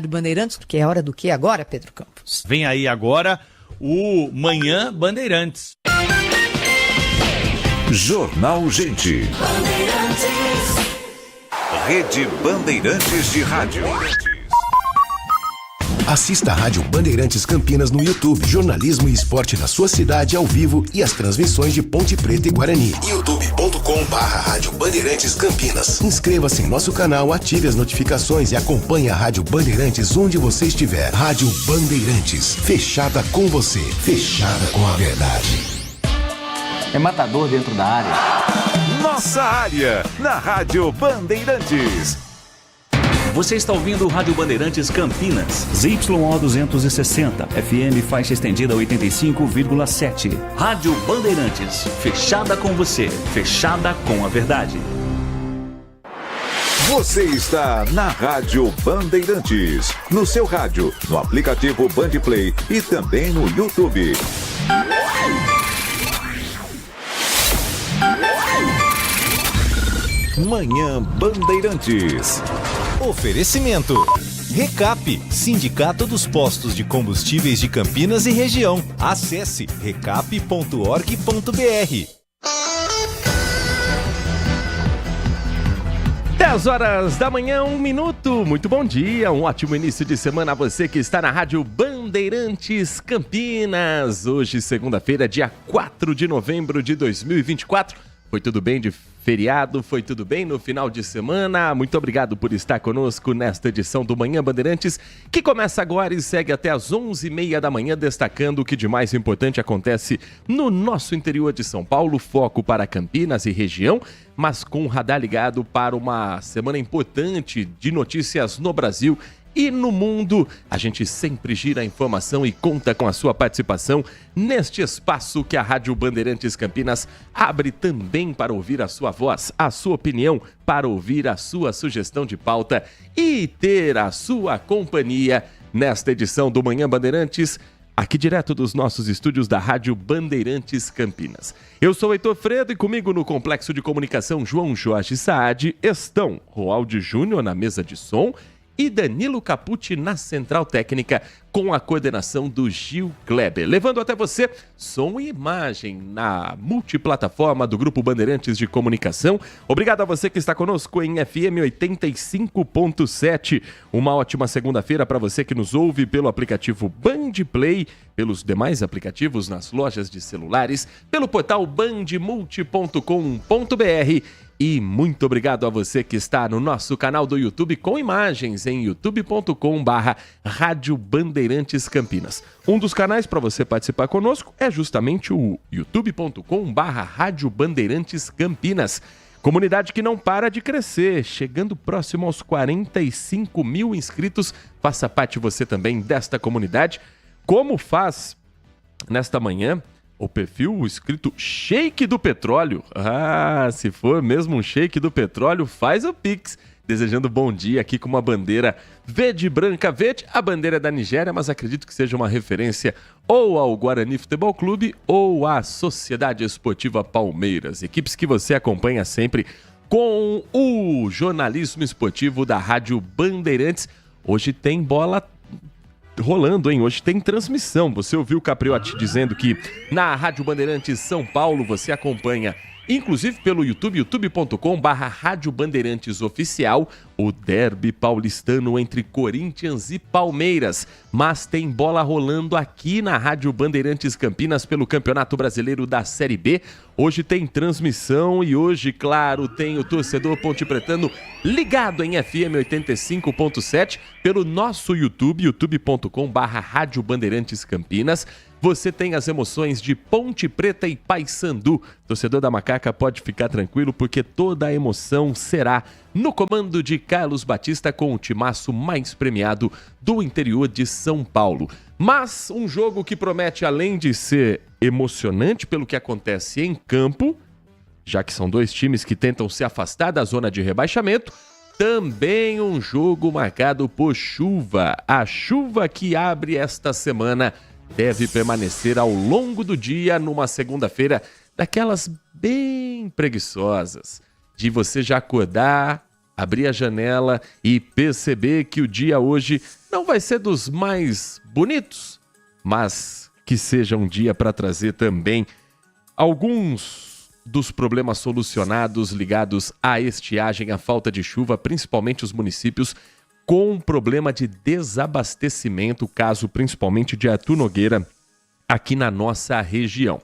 Bandeirantes, porque é hora do que agora, Pedro Campos? Vem aí agora o Manhã Bandeirantes. Jornal Gente. Rede Bandeirantes de Rádio. Assista a Rádio Bandeirantes Campinas no YouTube. Jornalismo e esporte da sua cidade ao vivo e as transmissões de Ponte Preta e Guarani. youtube.com/Rádio Bandeirantes Campinas. Inscreva-se em nosso canal, ative as notificações e acompanhe a Rádio Bandeirantes onde você estiver. Rádio Bandeirantes, fechada com você, fechada com a verdade. É matador dentro da área. Nossa área, na Rádio Bandeirantes. Você está ouvindo o Rádio Bandeirantes Campinas, ZYO 260, FM faixa estendida 85,7. Rádio Bandeirantes, fechada com você, fechada com a verdade. Você está na Rádio Bandeirantes, no seu rádio, no aplicativo Bandplay e também no YouTube. Manhã Bandeirantes. Oferecimento. Recap, Sindicato dos Postos de Combustíveis de Campinas e Região. Acesse recap.org.br. 10 horas da manhã, 1 minuto. Muito bom dia, um ótimo início de semana a você que está na Rádio Bandeirantes Campinas. Hoje, segunda-feira, dia 4 de novembro de 2024. Foi tudo bem de feriado? Foi tudo bem no final de semana? Muito obrigado por estar conosco nesta edição do Manhã Bandeirantes, que começa agora e segue até às 11h30 da manhã, destacando o que de mais importante acontece no nosso interior de São Paulo, foco para Campinas e região, mas com o radar ligado para uma semana importante de notícias no Brasil e no mundo. A gente sempre gira a informação e conta com a sua participação neste espaço que a Rádio Bandeirantes Campinas abre também para ouvir a sua voz, a sua opinião, para ouvir a sua sugestão de pauta e ter a sua companhia nesta edição do Manhã Bandeirantes, aqui direto dos nossos estúdios da Rádio Bandeirantes Campinas. Eu sou Heitor Fredo e comigo no Complexo de Comunicação João Jorge Saad estão Roaldo Júnior na mesa de som e Danilo Capucci na Central Técnica, com a coordenação do Gil Kleber. Levando até você som e imagem na multiplataforma do Grupo Bandeirantes de Comunicação. Obrigado a você que está conosco em FM 85.7. Uma ótima segunda-feira para você que nos ouve pelo aplicativo Bandplay, pelos demais aplicativos nas lojas de celulares, pelo portal bandmulti.com.br. E muito obrigado a você que está no nosso canal do YouTube com imagens em youtube.com/Rádio Bandeirantes Campinas. Um dos canais para você participar conosco é justamente o youtube.com/Rádio Bandeirantes Campinas. Comunidade que não para de crescer, chegando próximo aos 45 mil inscritos. Faça parte você também desta comunidade. Como faz nesta manhã o perfil escrito Shake do Petróleo. Ah, se for mesmo um Shake do Petróleo, faz o Pix. Desejando bom dia aqui com uma bandeira verde, branca, verde, a bandeira da Nigéria, mas acredito que seja uma referência ou ao Guarani Futebol Clube ou à Sociedade Esportiva Palmeiras. Equipes que você acompanha sempre com o jornalismo esportivo da Rádio Bandeirantes. Hoje tem bola rolando, hein? Hoje tem transmissão. Você ouviu o Capriotti dizendo que na Rádio Bandeirantes São Paulo você acompanha, inclusive pelo YouTube, youtube.com/Rádio Bandeirantes Oficial, o derby paulistano entre Corinthians e Palmeiras. Mas tem bola rolando aqui na Rádio Bandeirantes Campinas pelo Campeonato Brasileiro da Série B. Hoje tem transmissão e hoje, claro, tem o torcedor pontepretano ligado em FM 85.7 pelo nosso YouTube, youtube.com/Rádio Bandeirantes Campinas. Você tem as emoções de Ponte Preta e Paysandu. Torcedor da Macaca pode ficar tranquilo porque toda a emoção será no comando de Carlos Batista com o timaço mais premiado do interior de São Paulo. Mas um jogo que promete, além de ser emocionante pelo que acontece em campo, já que são dois times que tentam se afastar da zona de rebaixamento, também um jogo marcado por chuva. A chuva que abre esta semana deve permanecer ao longo do dia numa segunda-feira daquelas bem preguiçosas, de você já acordar abrir a janela e perceber que o dia hoje não vai ser dos mais bonitos, mas que seja um dia para trazer também alguns dos problemas solucionados ligados à estiagem, à falta de chuva, principalmente os municípios com problema de desabastecimento, caso principalmente de Artur Nogueira, aqui na nossa região.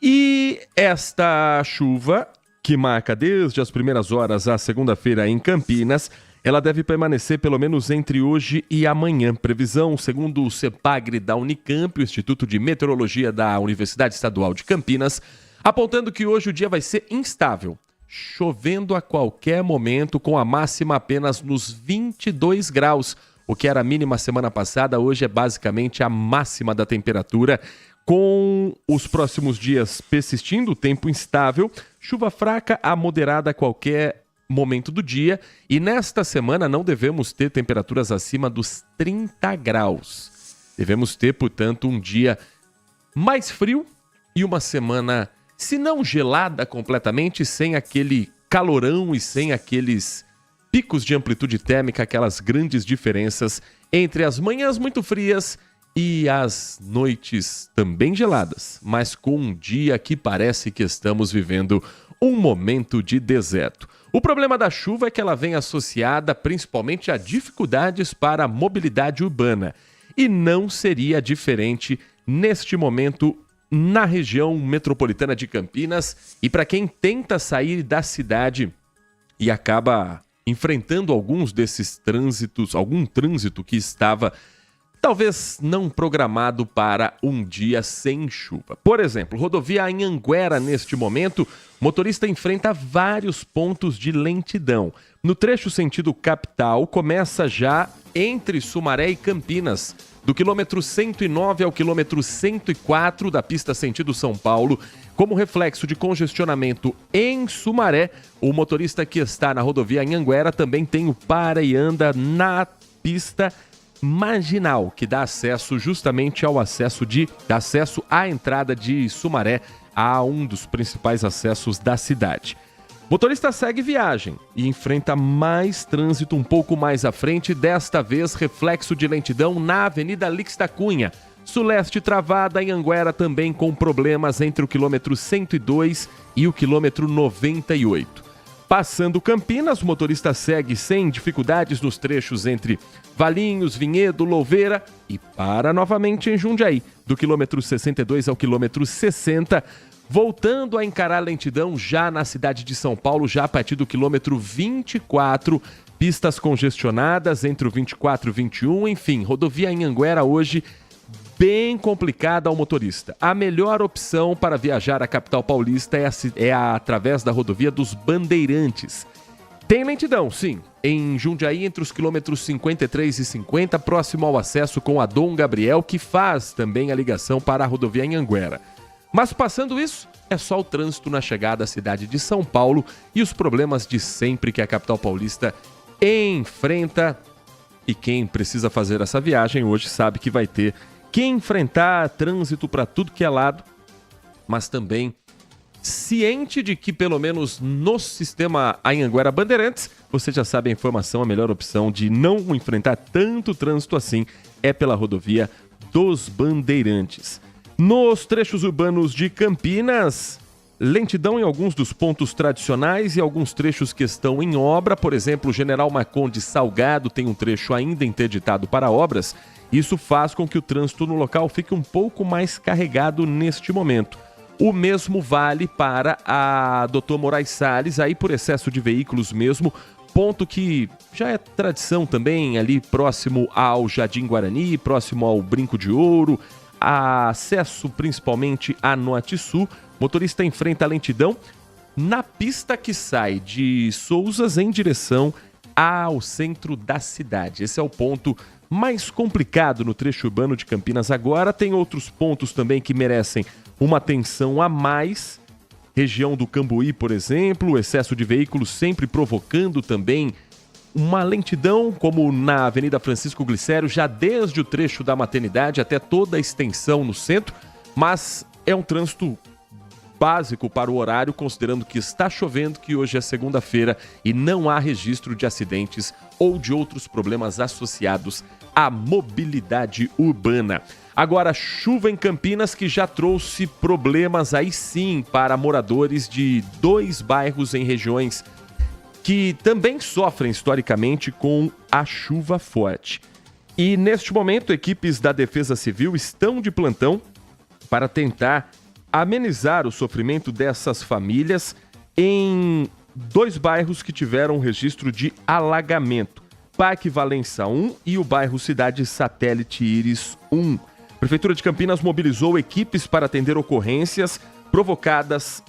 E esta chuva, que marca desde as primeiras horas a segunda-feira em Campinas, ela deve permanecer pelo menos entre hoje e amanhã. Previsão, segundo o CEPAGRE da Unicamp, o Instituto de Meteorologia da Universidade Estadual de Campinas, apontando que hoje o dia vai ser instável, chovendo a qualquer momento, com a máxima apenas nos 22 graus. O que era a mínima semana passada, hoje é basicamente a máxima da temperatura, com os próximos dias persistindo o tempo instável, chuva fraca a moderada a qualquer momento do dia, e nesta semana não devemos ter temperaturas acima dos 30 graus. Devemos ter, portanto, um dia mais frio e uma semana, se não gelada completamente, sem aquele calorão e sem aqueles picos de amplitude térmica, aquelas grandes diferenças entre as manhãs muito frias e as noites também geladas, mas com um dia que parece que estamos vivendo um momento de deserto. O problema da chuva é que ela vem associada principalmente a dificuldades para a mobilidade urbana, e não seria diferente neste momento na região metropolitana de Campinas, e para quem tenta sair da cidade e acaba enfrentando alguns desses trânsitos, algum trânsito que estava talvez não programado para um dia sem chuva. Por exemplo, rodovia Anhanguera, neste momento, o motorista enfrenta vários pontos de lentidão. No trecho sentido capital, começa já entre Sumaré e Campinas, do quilômetro 109 ao quilômetro 104 da pista sentido São Paulo. Como reflexo de congestionamento em Sumaré, o motorista que está na rodovia Anhanguera também tem o para e anda na pista marginal, que dá acesso justamente ao acesso à entrada de Sumaré, a um dos principais acessos da cidade. Motorista segue viagem e enfrenta mais trânsito um pouco mais à frente, desta vez reflexo de lentidão na Avenida Lix da Cunha. Suleste travada, em Anhanguera também com problemas entre o quilômetro 102 e o quilômetro 98. Passando Campinas, o motorista segue sem dificuldades nos trechos entre Valinhos, Vinhedo, Louveira e para novamente em Jundiaí, do quilômetro 62 ao quilômetro 60, voltando a encarar lentidão já na cidade de São Paulo, já a partir do quilômetro 24, pistas congestionadas entre o 24 e o 21, enfim, rodovia Anhanguera hoje bem complicada ao motorista. A melhor opção para viajar à capital paulista é através da rodovia dos Bandeirantes. Tem lentidão, sim, em Jundiaí entre os quilômetros 53 e 50, próximo ao acesso com a Dom Gabriel, que faz também a ligação para a rodovia Anhanguera. Mas passando isso, é só o trânsito na chegada à cidade de São Paulo e os problemas de sempre que a capital paulista enfrenta. E quem precisa fazer essa viagem hoje sabe que vai ter que enfrentar trânsito para tudo que é lado, mas também ciente de que, pelo menos no sistema Anhanguera Bandeirantes, você já sabe a informação, a melhor opção de não enfrentar tanto trânsito assim é pela rodovia dos Bandeirantes. Nos trechos urbanos de Campinas, lentidão em alguns dos pontos tradicionais e alguns trechos que estão em obra. Por exemplo, o General Marcondes Salgado tem um trecho ainda interditado para obras. Isso faz com que o trânsito no local fique um pouco mais carregado neste momento. O mesmo vale para a Dr. Moraes Salles, aí por excesso de veículos mesmo, ponto que já é tradição também ali próximo ao Jardim Guarani, próximo ao Brinco de Ouro, acesso principalmente a Norte Sul. Motorista enfrenta a lentidão na pista que sai de Sousas em direção ao centro da cidade. Esse é o ponto mais complicado no trecho urbano de Campinas agora. Tem outros pontos também que merecem uma atenção a mais. Região do Cambuí, por exemplo, o excesso de veículos sempre provocando também uma lentidão, como na Avenida Francisco Glicério, já desde o trecho da Maternidade até toda a extensão no centro, mas é um trânsito básico para o horário, considerando que está chovendo, que hoje é segunda-feira e não há registro de acidentes ou de outros problemas associados à mobilidade urbana. Agora, chuva em Campinas que já trouxe problemas aí sim para moradores de 2 bairros em regiões que também sofrem historicamente com a chuva forte. E neste momento, equipes da Defesa Civil estão de plantão para tentar amenizar o sofrimento dessas famílias em 2 bairros que tiveram registro de alagamento. Parque Valença 1 e o bairro Cidade Satélite Íris 1. A Prefeitura de Campinas mobilizou equipes para atender ocorrências provocadas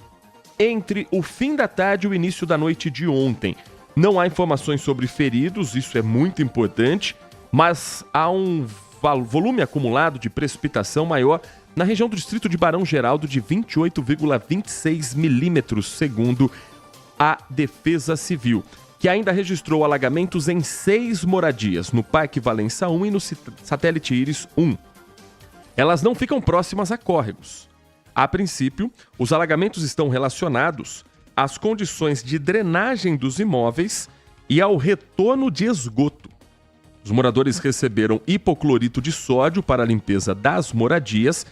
entre o fim da tarde e o início da noite de ontem. Não há informações sobre feridos, isso é muito importante, mas há um volume acumulado de precipitação maior na região do distrito de Barão Geraldo de 28,26 milímetros, segundo a Defesa Civil, que ainda registrou alagamentos em 6 moradias, no Parque Valença 1 e no Satélite Íris 1. Elas não ficam próximas a córregos. A princípio, os alagamentos estão relacionados às condições de drenagem dos imóveis e ao retorno de esgoto. Os moradores receberam hipoclorito de sódio para a limpeza das moradias,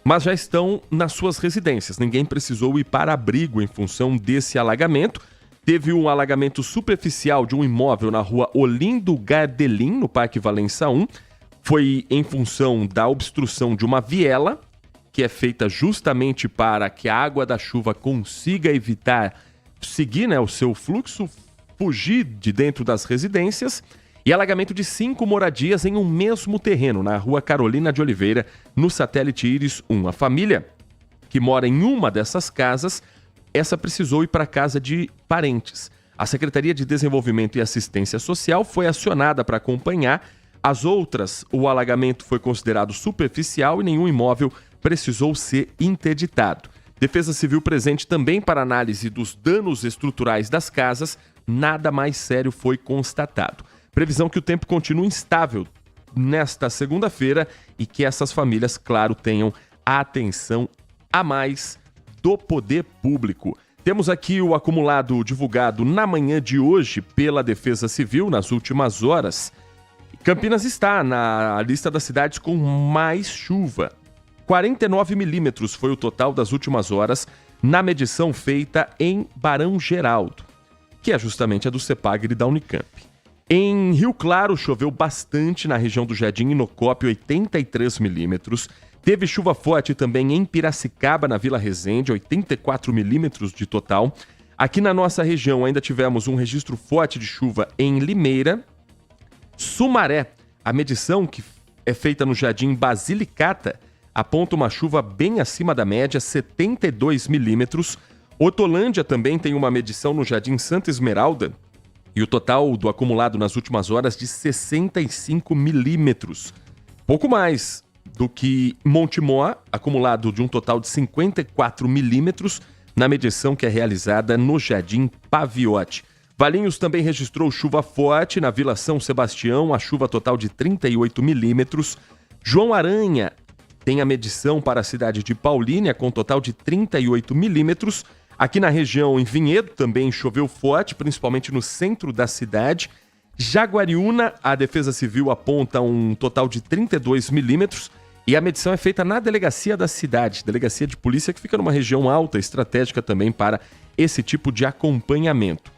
mas já estão nas suas residências. Ninguém precisou ir para abrigo em função desse alagamento. Teve um alagamento superficial de um imóvel na rua Olindo Gardelin, no Parque Valença 1. Foi em função da obstrução de uma viela, que é feita justamente para que a água da chuva consiga evitar seguir, o seu fluxo, fugir de dentro das residências, e alagamento de 5 moradias em um mesmo terreno, na rua Carolina de Oliveira, no Satélite Íris 1. A família que mora em uma dessas casas, essa precisou ir para a casa de parentes. A Secretaria de Desenvolvimento e Assistência Social foi acionada para acompanhar. As outras, o alagamento foi considerado superficial e nenhum imóvel precisou ser interditado. Defesa Civil presente também para análise dos danos estruturais das casas, nada mais sério foi constatado. Previsão que o tempo continue instável nesta segunda-feira e que essas famílias, claro, tenham a atenção a mais do poder público. Temos aqui o acumulado divulgado na manhã de hoje pela Defesa Civil nas últimas horas. Campinas está na lista das cidades com mais chuva. 49 milímetros foi o total das últimas horas na medição feita em Barão Geraldo, que é justamente a do CEPAGRE da Unicamp. Em Rio Claro, choveu bastante na região do Jardim Inocópio, 83 milímetros. Teve chuva forte também em Piracicaba, na Vila Resende, 84 milímetros de total. Aqui na nossa região ainda tivemos um registro forte de chuva em Limeira. Sumaré, a medição que é feita no Jardim Basilicata, aponta uma chuva bem acima da média, 72 milímetros. Hortolândia também tem uma medição no Jardim Santa Esmeralda e o total do acumulado nas últimas horas de 65 milímetros. Pouco mais do que Montemor, acumulado de um total de 54 milímetros na medição que é realizada no Jardim Paviote. Valinhos também registrou chuva forte na Vila São Sebastião, a chuva total de 38 milímetros. João Aranha tem a medição para a cidade de Paulínia, com total de 38 milímetros. Aqui na região, em Vinhedo, também choveu forte, principalmente no centro da cidade. Jaguariúna, a Defesa Civil aponta um total de 32 milímetros. E a medição é feita na delegacia da cidade, delegacia de polícia que fica numa região alta, estratégica também para esse tipo de acompanhamento.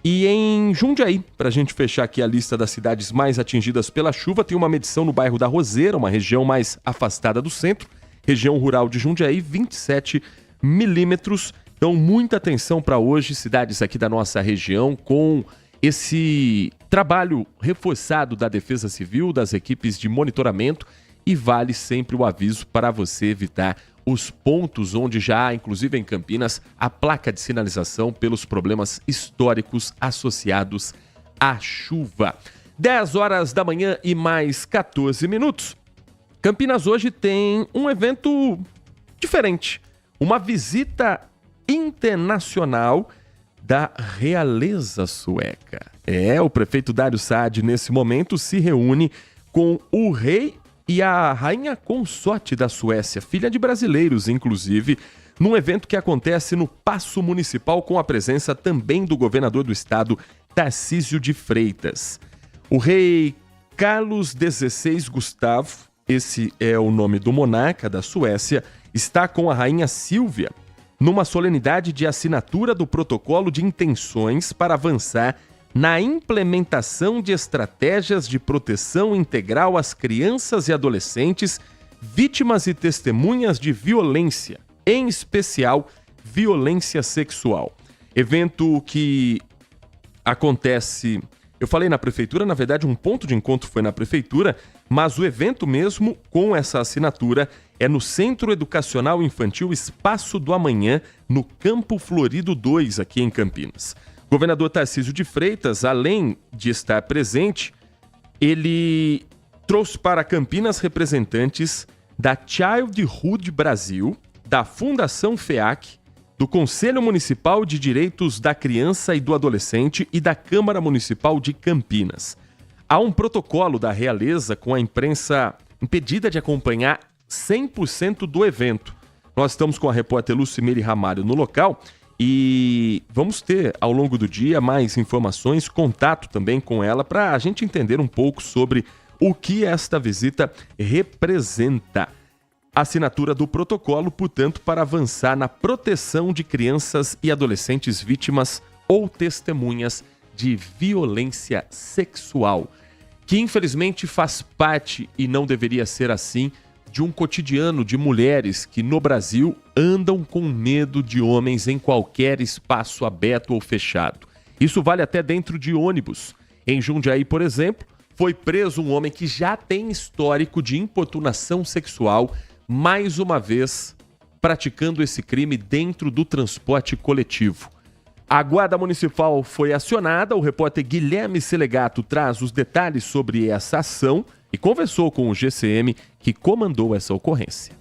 E em Jundiaí, para a gente fechar aqui a lista das cidades mais atingidas pela chuva, tem uma medição no bairro da Roseira, uma região mais afastada do centro, região rural de Jundiaí, 27 milímetros. Então, muita atenção para hoje, cidades aqui da nossa região, com esse trabalho reforçado da Defesa Civil, das equipes de monitoramento, e vale sempre o aviso para você evitar os pontos onde já há, inclusive em Campinas, a placa de sinalização pelos problemas históricos associados à chuva. 10 horas da manhã e mais 14 minutos. Campinas hoje tem um evento diferente, uma visita internacional da realeza sueca. O prefeito Dário Saad, nesse momento, se reúne com o rei e a rainha consorte da Suécia, filha de brasileiros, inclusive, num evento que acontece no Paço Municipal com a presença também do governador do estado, Tarcísio de Freitas. O rei Carlos XVI Gustavo, esse é o nome do monarca da Suécia, está com a rainha Sílvia numa solenidade de assinatura do protocolo de intenções para avançar na implementação de estratégias de proteção integral às crianças e adolescentes vítimas e testemunhas de violência, em especial violência sexual. Evento que acontece, eu falei na prefeitura, na verdade um ponto de encontro foi na prefeitura, mas o evento mesmo com essa assinatura é no Centro Educacional Infantil Espaço do Amanhã, no Campo Florido 2, aqui em Campinas. O governador Tarcísio de Freitas, além de estar presente, ele trouxe para Campinas representantes da Childhood Brasil, da Fundação FEAC, do Conselho Municipal de Direitos da Criança e do Adolescente e da Câmara Municipal de Campinas. Há um protocolo da realeza com a imprensa impedida de acompanhar 100% do evento. Nós estamos com a repórter Lucimere Ramalho no local e vamos ter ao longo do dia mais informações, contato também com ela para a gente entender um pouco sobre o que esta visita representa. Assinatura do protocolo, portanto, para avançar na proteção de crianças e adolescentes vítimas ou testemunhas de violência sexual, que infelizmente faz parte, e não deveria ser assim, de um cotidiano de mulheres que no Brasil andam com medo de homens em qualquer espaço aberto ou fechado. Isso vale até dentro de ônibus. Em Jundiaí, por exemplo, foi preso um homem que já tem histórico de importunação sexual, mais uma vez praticando esse crime dentro do transporte coletivo. A Guarda Municipal foi acionada, o repórter Guilherme Selegato traz os detalhes sobre essa ação e conversou com o GCM que comandou essa ocorrência.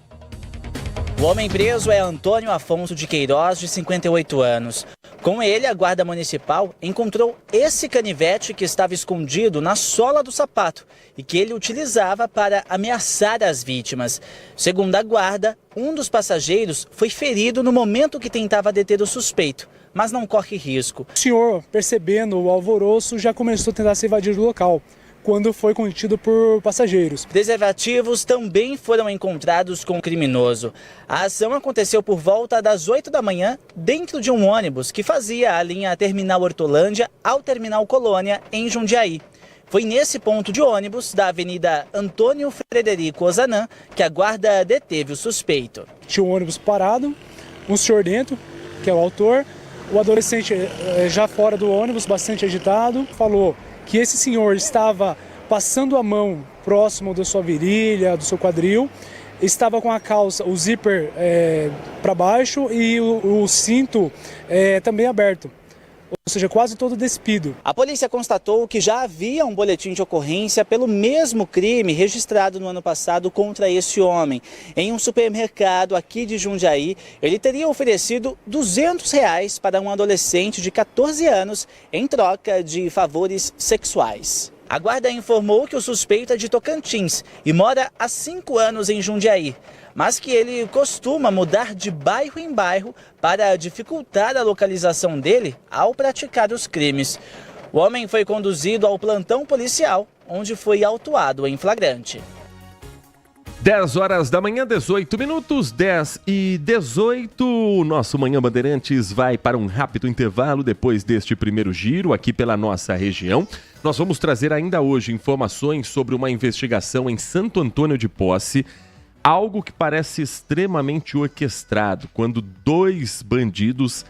O homem preso é Antônio Afonso de Queiroz, de 58 anos. Com ele, a Guarda Municipal encontrou esse canivete que estava escondido na sola do sapato e que ele utilizava para ameaçar as vítimas. Segundo a Guarda, um dos passageiros foi ferido no momento que tentava deter o suspeito, mas não corre risco. O senhor, percebendo o alvoroço, já começou a tentar se evadir do local, quando foi contido por passageiros. Preservativos também foram encontrados com o criminoso. A ação aconteceu por volta das 8 da manhã, dentro de um ônibus que fazia a linha Terminal Hortolândia ao Terminal Colônia, em Jundiaí. Foi nesse ponto de ônibus da Avenida Antônio Frederico Ozanam que a guarda deteve o suspeito. Tinha um ônibus parado, um senhor dentro, que é o autor, o adolescente já fora do ônibus, bastante agitado, falou que esse senhor estava passando a mão próximo da sua virilha, do seu quadril, estava com a calça, o zíper para baixo e o cinto também aberto, ou seja, quase todo despido. A polícia constatou que já havia um boletim de ocorrência pelo mesmo crime registrado no ano passado contra esse homem. Em um supermercado aqui de Jundiaí, ele teria oferecido R$200 para um adolescente de 14 anos em troca de favores sexuais. A guarda informou que o suspeito é de Tocantins e mora há 5 anos em Jundiaí, mas que ele costuma mudar de bairro em bairro para dificultar a localização dele ao praticar os crimes. O homem foi conduzido ao plantão policial, onde foi autuado em flagrante. 10 horas da manhã, 18 minutos, 10 e 18. O nosso Manhã Bandeirantes vai para um rápido intervalo depois deste primeiro giro aqui pela nossa região. Nós vamos trazer ainda hoje informações sobre uma investigação em Santo Antônio de Posse, algo que parece extremamente orquestrado, quando 2 bandidos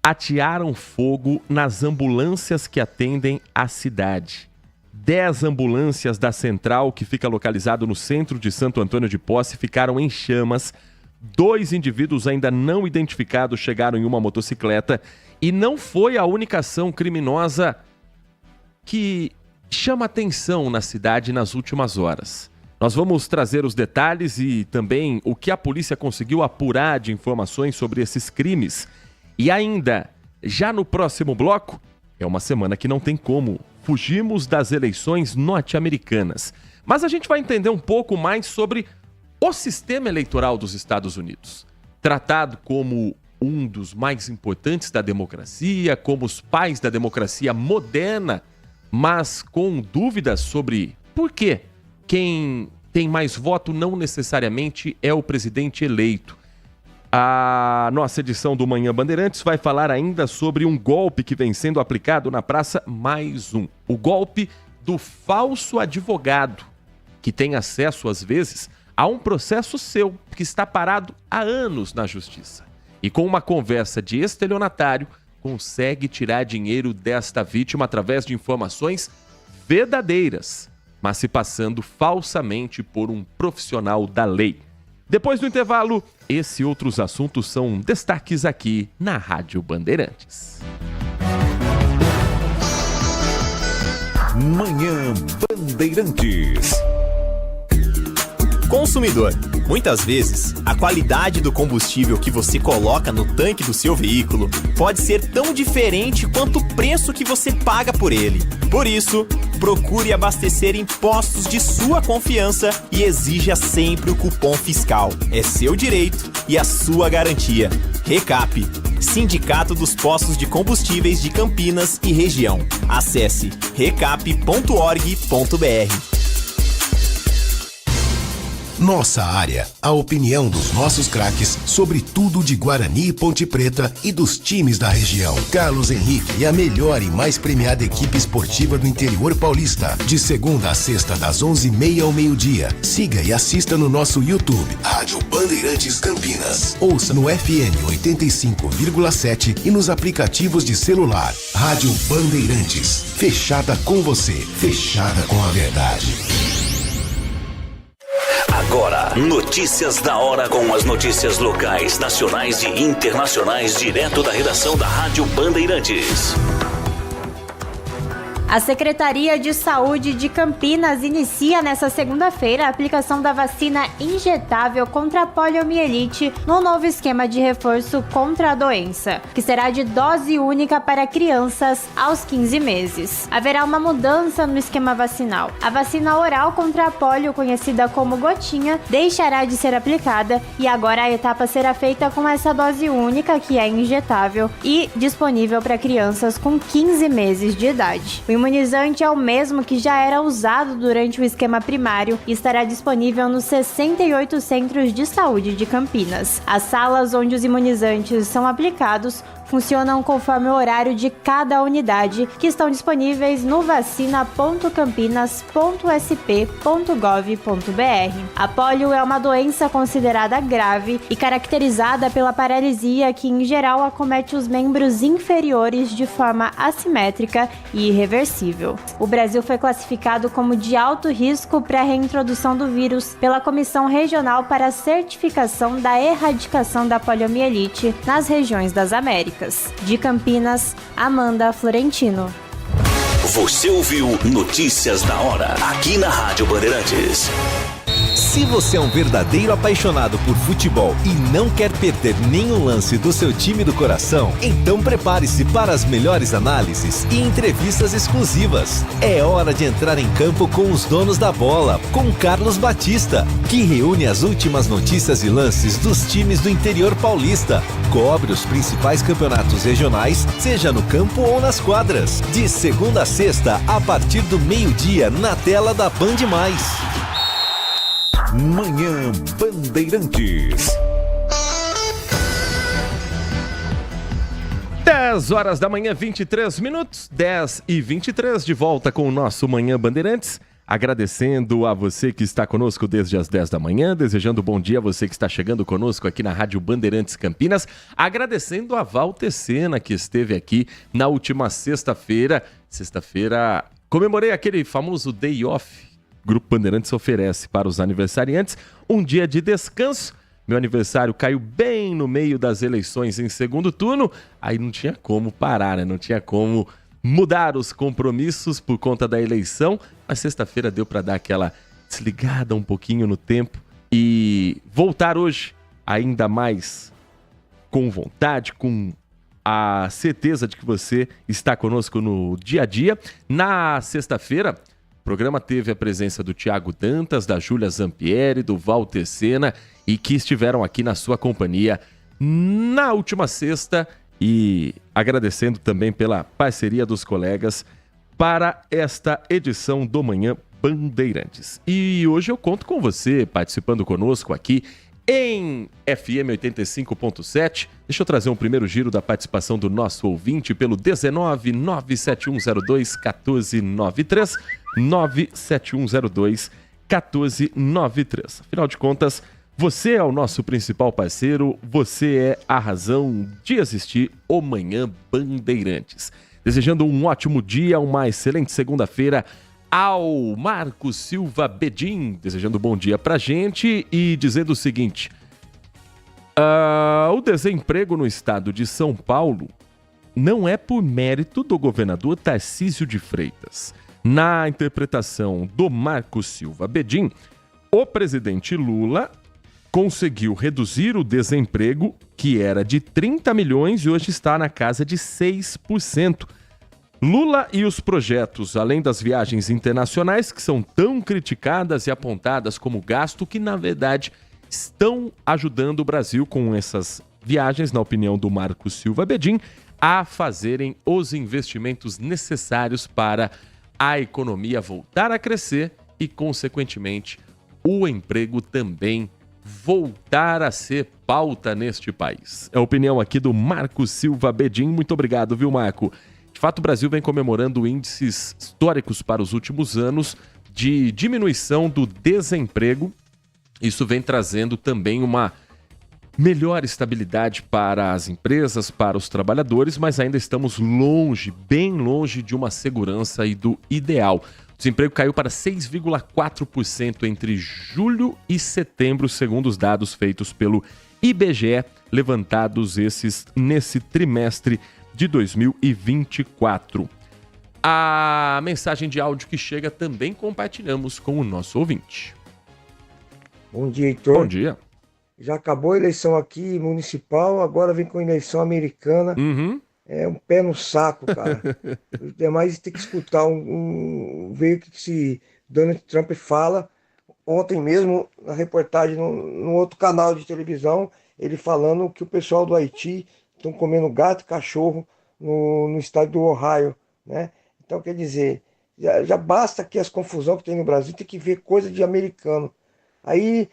atearam fogo nas ambulâncias que atendem a cidade. 10 ambulâncias da Central, que fica localizado no centro de Santo Antônio de Posse, ficaram em chamas. 2 indivíduos ainda não identificados chegaram em uma motocicleta e não foi a única ação criminosa que chama atenção na cidade nas últimas horas. Nós vamos trazer os detalhes e também o que a polícia conseguiu apurar de informações sobre esses crimes. E ainda, já no próximo bloco, é uma semana que não tem como. Fugimos das eleições norte-americanas. Mas a gente vai entender um pouco mais sobre o sistema eleitoral dos Estados Unidos. tratado como um dos mais importantes da democracia, como os pais da democracia moderna, mas com dúvidas sobre por que quem tem mais voto não necessariamente é o presidente eleito. A nossa edição do Manhã Bandeirantes vai falar ainda sobre um golpe que vem sendo aplicado na praça Mais Um. O golpe do falso advogado, que tem acesso, às vezes, a um processo seu que está parado há anos na justiça. E com uma conversa de estelionatário, consegue tirar dinheiro desta vítima através de informações verdadeiras, mas se passando falsamente por um profissional da lei. Depois do intervalo, esse e outros assuntos são destaques aqui na Rádio Bandeirantes. Manhã Bandeirantes. Consumidor, muitas vezes, a qualidade do combustível que você coloca no tanque do seu veículo pode ser tão diferente quanto o preço que você paga por ele. Por isso, procure abastecer em postos de sua confiança e exija sempre o cupom fiscal. É seu direito e a sua garantia. Recap, Sindicato dos Postos de Combustíveis de Campinas e Região. Acesse recap.org.br. Nossa área, a opinião dos nossos craques sobre tudo de Guarani e Ponte Preta e dos times da região. Carlos Henrique e a melhor e mais premiada equipe esportiva do interior paulista. De segunda a sexta, das 11h30 ao meio-dia. Siga e assista no nosso YouTube, Rádio Bandeirantes Campinas. Ouça no FM 85,7 e nos aplicativos de celular. Rádio Bandeirantes. Fechada com você. Fechada com a verdade. Agora, notícias da hora com as notícias locais, nacionais e internacionais, direto da redação da Rádio Bandeirantes. A Secretaria de Saúde de Campinas inicia nesta segunda-feira a aplicação da vacina injetável contra a poliomielite no novo esquema de reforço contra a doença, que será de dose única para crianças aos 15 meses. Haverá uma mudança no esquema vacinal. A vacina oral contra a polio, conhecida como gotinha, deixará de ser aplicada e agora a etapa será feita com essa dose única, que é injetável e disponível para crianças com 15 meses de idade. O imunizante é o mesmo que já era usado durante o esquema primário e estará disponível nos 68 centros de saúde de Campinas. As salas onde os imunizantes são aplicados funcionam conforme o horário de cada unidade, que estão disponíveis no vacina.campinas.sp.gov.br. A polio é uma doença considerada grave e caracterizada pela paralisia que, em geral, acomete os membros inferiores de forma assimétrica e irreversível. O Brasil foi classificado como de alto risco para a reintrodução do vírus pela Comissão Regional para a Certificação da Erradicação da Poliomielite nas regiões das Américas. De Campinas, Amanda Florentino. Você ouviu Notícias da Hora, aqui na Rádio Bandeirantes. Se você é um verdadeiro apaixonado por futebol e não quer perder nenhum lance do seu time do coração, então prepare-se para as melhores análises e entrevistas exclusivas. É hora de entrar em campo com os donos da bola, com Carlos Batista, que reúne as últimas notícias e lances dos times do interior paulista. Cobre os principais campeonatos regionais, seja no campo ou nas quadras. De segunda a sexta, a partir do meio-dia, na tela da Band+. Manhã Bandeirantes. 10 horas da manhã, 23 minutos, 10h23, de volta com o nosso Manhã Bandeirantes. Agradecendo a você que está conosco desde as 10 da manhã, desejando bom dia a você que está chegando conosco aqui na Rádio Bandeirantes Campinas, agradecendo a Walter Sena que esteve aqui na última sexta-feira. Sexta-feira comemorei aquele famoso day off. O Grupo Bandeirantes oferece para os aniversariantes um dia de descanso. Meu aniversário caiu bem no meio das eleições em segundo turno, aí não tinha como parar, né? Não tinha como mudar os compromissos por conta da eleição. Mas sexta-feira deu para dar aquela desligada um pouquinho no tempo e voltar hoje ainda mais com vontade, com a certeza de que você está conosco no dia a dia. Na sexta-feira, programa teve a presença do Thiago Dantas, da Júlia Zampieri, do Walter Sena e que estiveram aqui na sua companhia na última sexta e agradecendo também pela parceria dos colegas para esta edição do Manhã Bandeirantes. E hoje eu conto com você participando conosco aqui em FM 85.7. Deixa eu trazer um primeiro giro da participação do nosso ouvinte pelo 19 97102 1493 97102 1493. Afinal de contas, você é o nosso principal parceiro, você é a razão de assistir o Manhã Bandeirantes. Desejando um ótimo dia, uma excelente segunda-feira ao Marcos Silva Bedin, desejando bom dia pra gente e dizendo o seguinte: o desemprego no estado de São Paulo não é por mérito do governador Tarcísio de Freitas. Na interpretação do Marcos Silva Bedin, o presidente Lula conseguiu reduzir o desemprego, que era de 30 milhões e hoje está na casa de 6%. Lula e os projetos, além das viagens internacionais, que são tão criticadas e apontadas como gasto, que na verdade estão ajudando o Brasil com essas viagens, na opinião do Marcos Silva Bedin, a fazerem os investimentos necessários para a economia voltar a crescer e, consequentemente, o emprego também voltar a ser pauta neste país. É a opinião aqui do Marcos Silva Bedin. Muito obrigado, viu, Marco? De fato, o Brasil vem comemorando índices históricos para os últimos anos de diminuição do desemprego. Isso vem trazendo também uma melhor estabilidade para as empresas, para os trabalhadores, mas ainda estamos longe, bem longe de uma segurança e do ideal. O desemprego caiu para 6,4% entre julho e setembro, segundo os dados feitos pelo IBGE, levantados nesse trimestre de 2024. A mensagem de áudio que chega também compartilhamos com o nosso ouvinte. Bom dia, Heitor. Bom dia. Já acabou a eleição aqui municipal, agora vem com a eleição americana. É um pé no saco, cara. Os demais tem que escutar ver o que esse Donald Trump fala. Ontem mesmo, na reportagem no outro canal de televisão, ele falando que o pessoal do Haiti estão comendo gato e cachorro no estado do Ohio, né? Então, quer dizer, já basta que as confusões que tem no Brasil, tem que ver coisa de americano. Aí,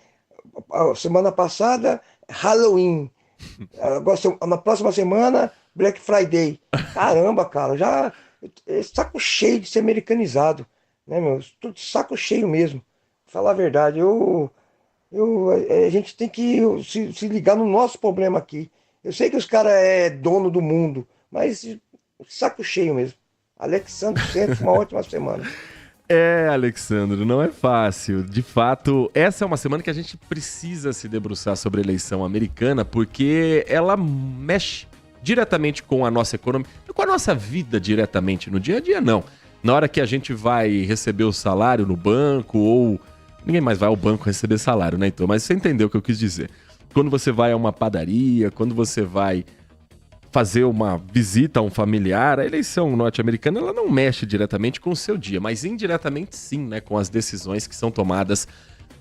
a semana passada, Halloween. Agora, na próxima semana, Black Friday. Caramba, cara, já saco cheio de ser americanizado, né, meu? Tudo saco cheio mesmo. Falar a verdade, a gente tem que se ligar no nosso problema aqui. Eu sei que os caras é dono do mundo, mas saco cheio mesmo. Alexandre Santos, uma ótima semana. Alexandre, não é fácil. De fato, essa é uma semana que a gente precisa se debruçar sobre a eleição americana, porque ela mexe diretamente com a nossa economia, com a nossa vida diretamente no dia a dia, não. Na hora que a gente vai receber o salário no banco, ou ninguém mais vai ao banco receber salário, né, então? Mas você entendeu o que eu quis dizer. Quando você vai a uma padaria, quando você vai fazer uma visita a um familiar, a eleição norte-americana ela não mexe diretamente com o seu dia, mas indiretamente sim, né, com as decisões que são tomadas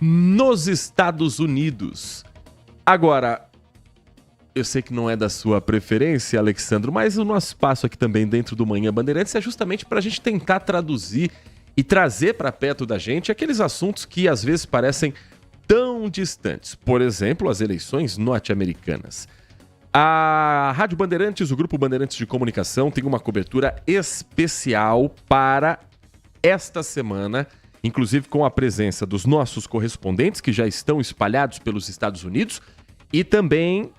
nos Estados Unidos. Agora, eu sei que não é da sua preferência, Alexandre, mas o nosso espaço aqui também dentro do Manhã Bandeirantes é justamente para a gente tentar traduzir e trazer para perto da gente aqueles assuntos que às vezes parecem tão distantes. Por exemplo, as eleições norte-americanas. A Rádio Bandeirantes, o Grupo Bandeirantes de Comunicação, tem uma cobertura especial para esta semana, inclusive com a presença dos nossos correspondentes que já estão espalhados pelos Estados Unidos e também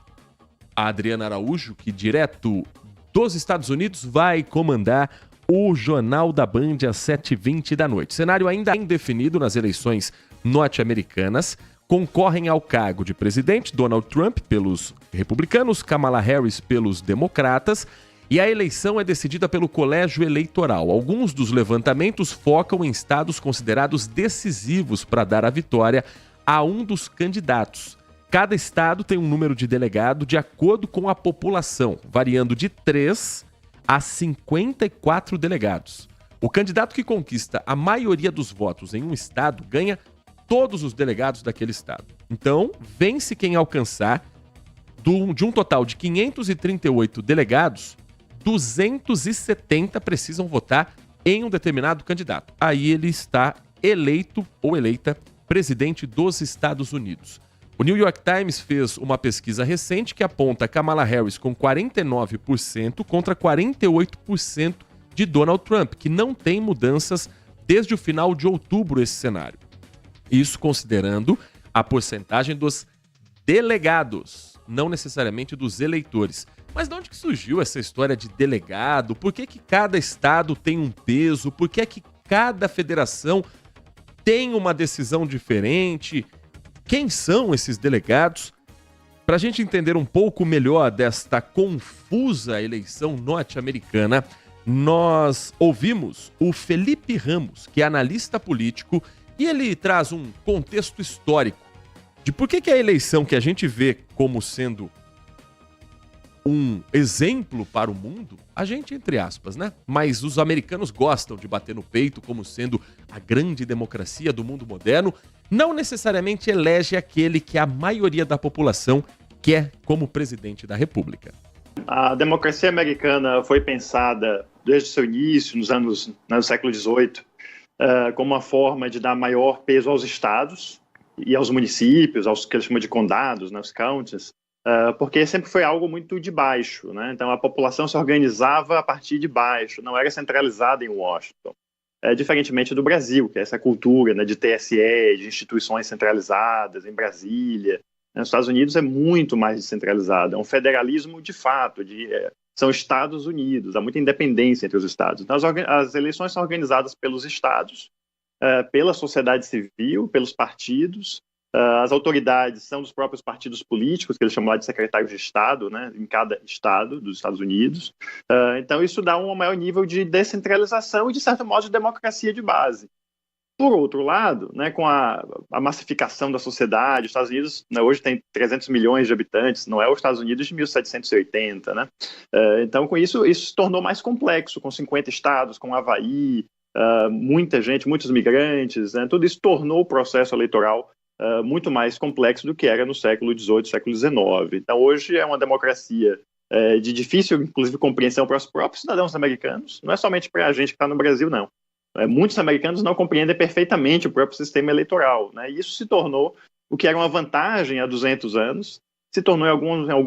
a Adriana Araújo, que direto dos Estados Unidos vai comandar o Jornal da Band às 7h20 da noite. Cenário ainda indefinido nas eleições norte-americanas. Concorrem ao cargo de presidente Donald Trump pelos republicanos, Kamala Harris pelos democratas, e a eleição é decidida pelo colégio eleitoral. Alguns dos levantamentos focam em estados considerados decisivos para dar a vitória a um dos candidatos. Cada estado tem um número de delegado de acordo com a população, variando de 3 a 54 delegados. O candidato que conquista a maioria dos votos em um estado ganha todos os delegados daquele estado. Então, vence quem alcançar, de um total de 538 delegados, 270 precisam votar em um determinado candidato. Aí ele está eleito ou eleita presidente dos Estados Unidos. O New York Times fez uma pesquisa recente que aponta Kamala Harris com 49% contra 48% de Donald Trump, que não tem mudanças desde o final de outubro esse cenário. Isso considerando a porcentagem dos delegados, não necessariamente dos eleitores. Mas de onde que surgiu essa história de delegado? Por que cada estado tem um peso? Por que cada federação tem uma decisão diferente? Quem são esses delegados? Para a gente entender um pouco melhor desta confusa eleição norte-americana, nós ouvimos o Felipe Ramos, que é analista político, e ele traz um contexto histórico de por que a eleição que a gente vê como sendo um exemplo para o mundo, a gente, entre aspas, né? Mas os americanos gostam de bater no peito como sendo a grande democracia do mundo moderno, não necessariamente elege aquele que a maioria da população quer como presidente da República. A democracia americana foi pensada desde o seu início, no século XVIII, como uma forma de dar maior peso aos estados e aos municípios, aos que eles chamam de condados, né, os counties, porque sempre foi algo muito de baixo, né? Então a população se organizava a partir de baixo, não era centralizada em Washington. Diferentemente do Brasil, que é essa cultura, né, de TSE, de instituições centralizadas em Brasília. Nos Estados Unidos é muito mais descentralizado, é um federalismo de fato, são Estados Unidos, há muita independência entre os estados. Então as eleições são organizadas pelos estados, pela sociedade civil, pelos partidos, as autoridades são dos próprios partidos políticos, que eles chamam lá de secretários de Estado, né, em cada estado dos Estados Unidos. Então isso dá um maior nível de descentralização e, de certo modo, de democracia de base. Por outro lado, né, com a massificação da sociedade, os Estados Unidos, né, hoje tem 300 milhões de habitantes, não é os Estados Unidos de 1780, né? Então, com isso se tornou mais complexo, com 50 estados, com Havaí, muita gente, muitos migrantes, né? Tudo isso tornou o processo eleitoral muito mais complexo do que era no século XVIII, século XIX. Então, hoje é uma democracia de difícil, inclusive, compreensão para os próprios cidadãos americanos, não é somente para a gente que está no Brasil, não. Muitos americanos não compreendem perfeitamente o próprio sistema eleitoral, né? E isso se tornou, o que era uma vantagem há 200 anos, se tornou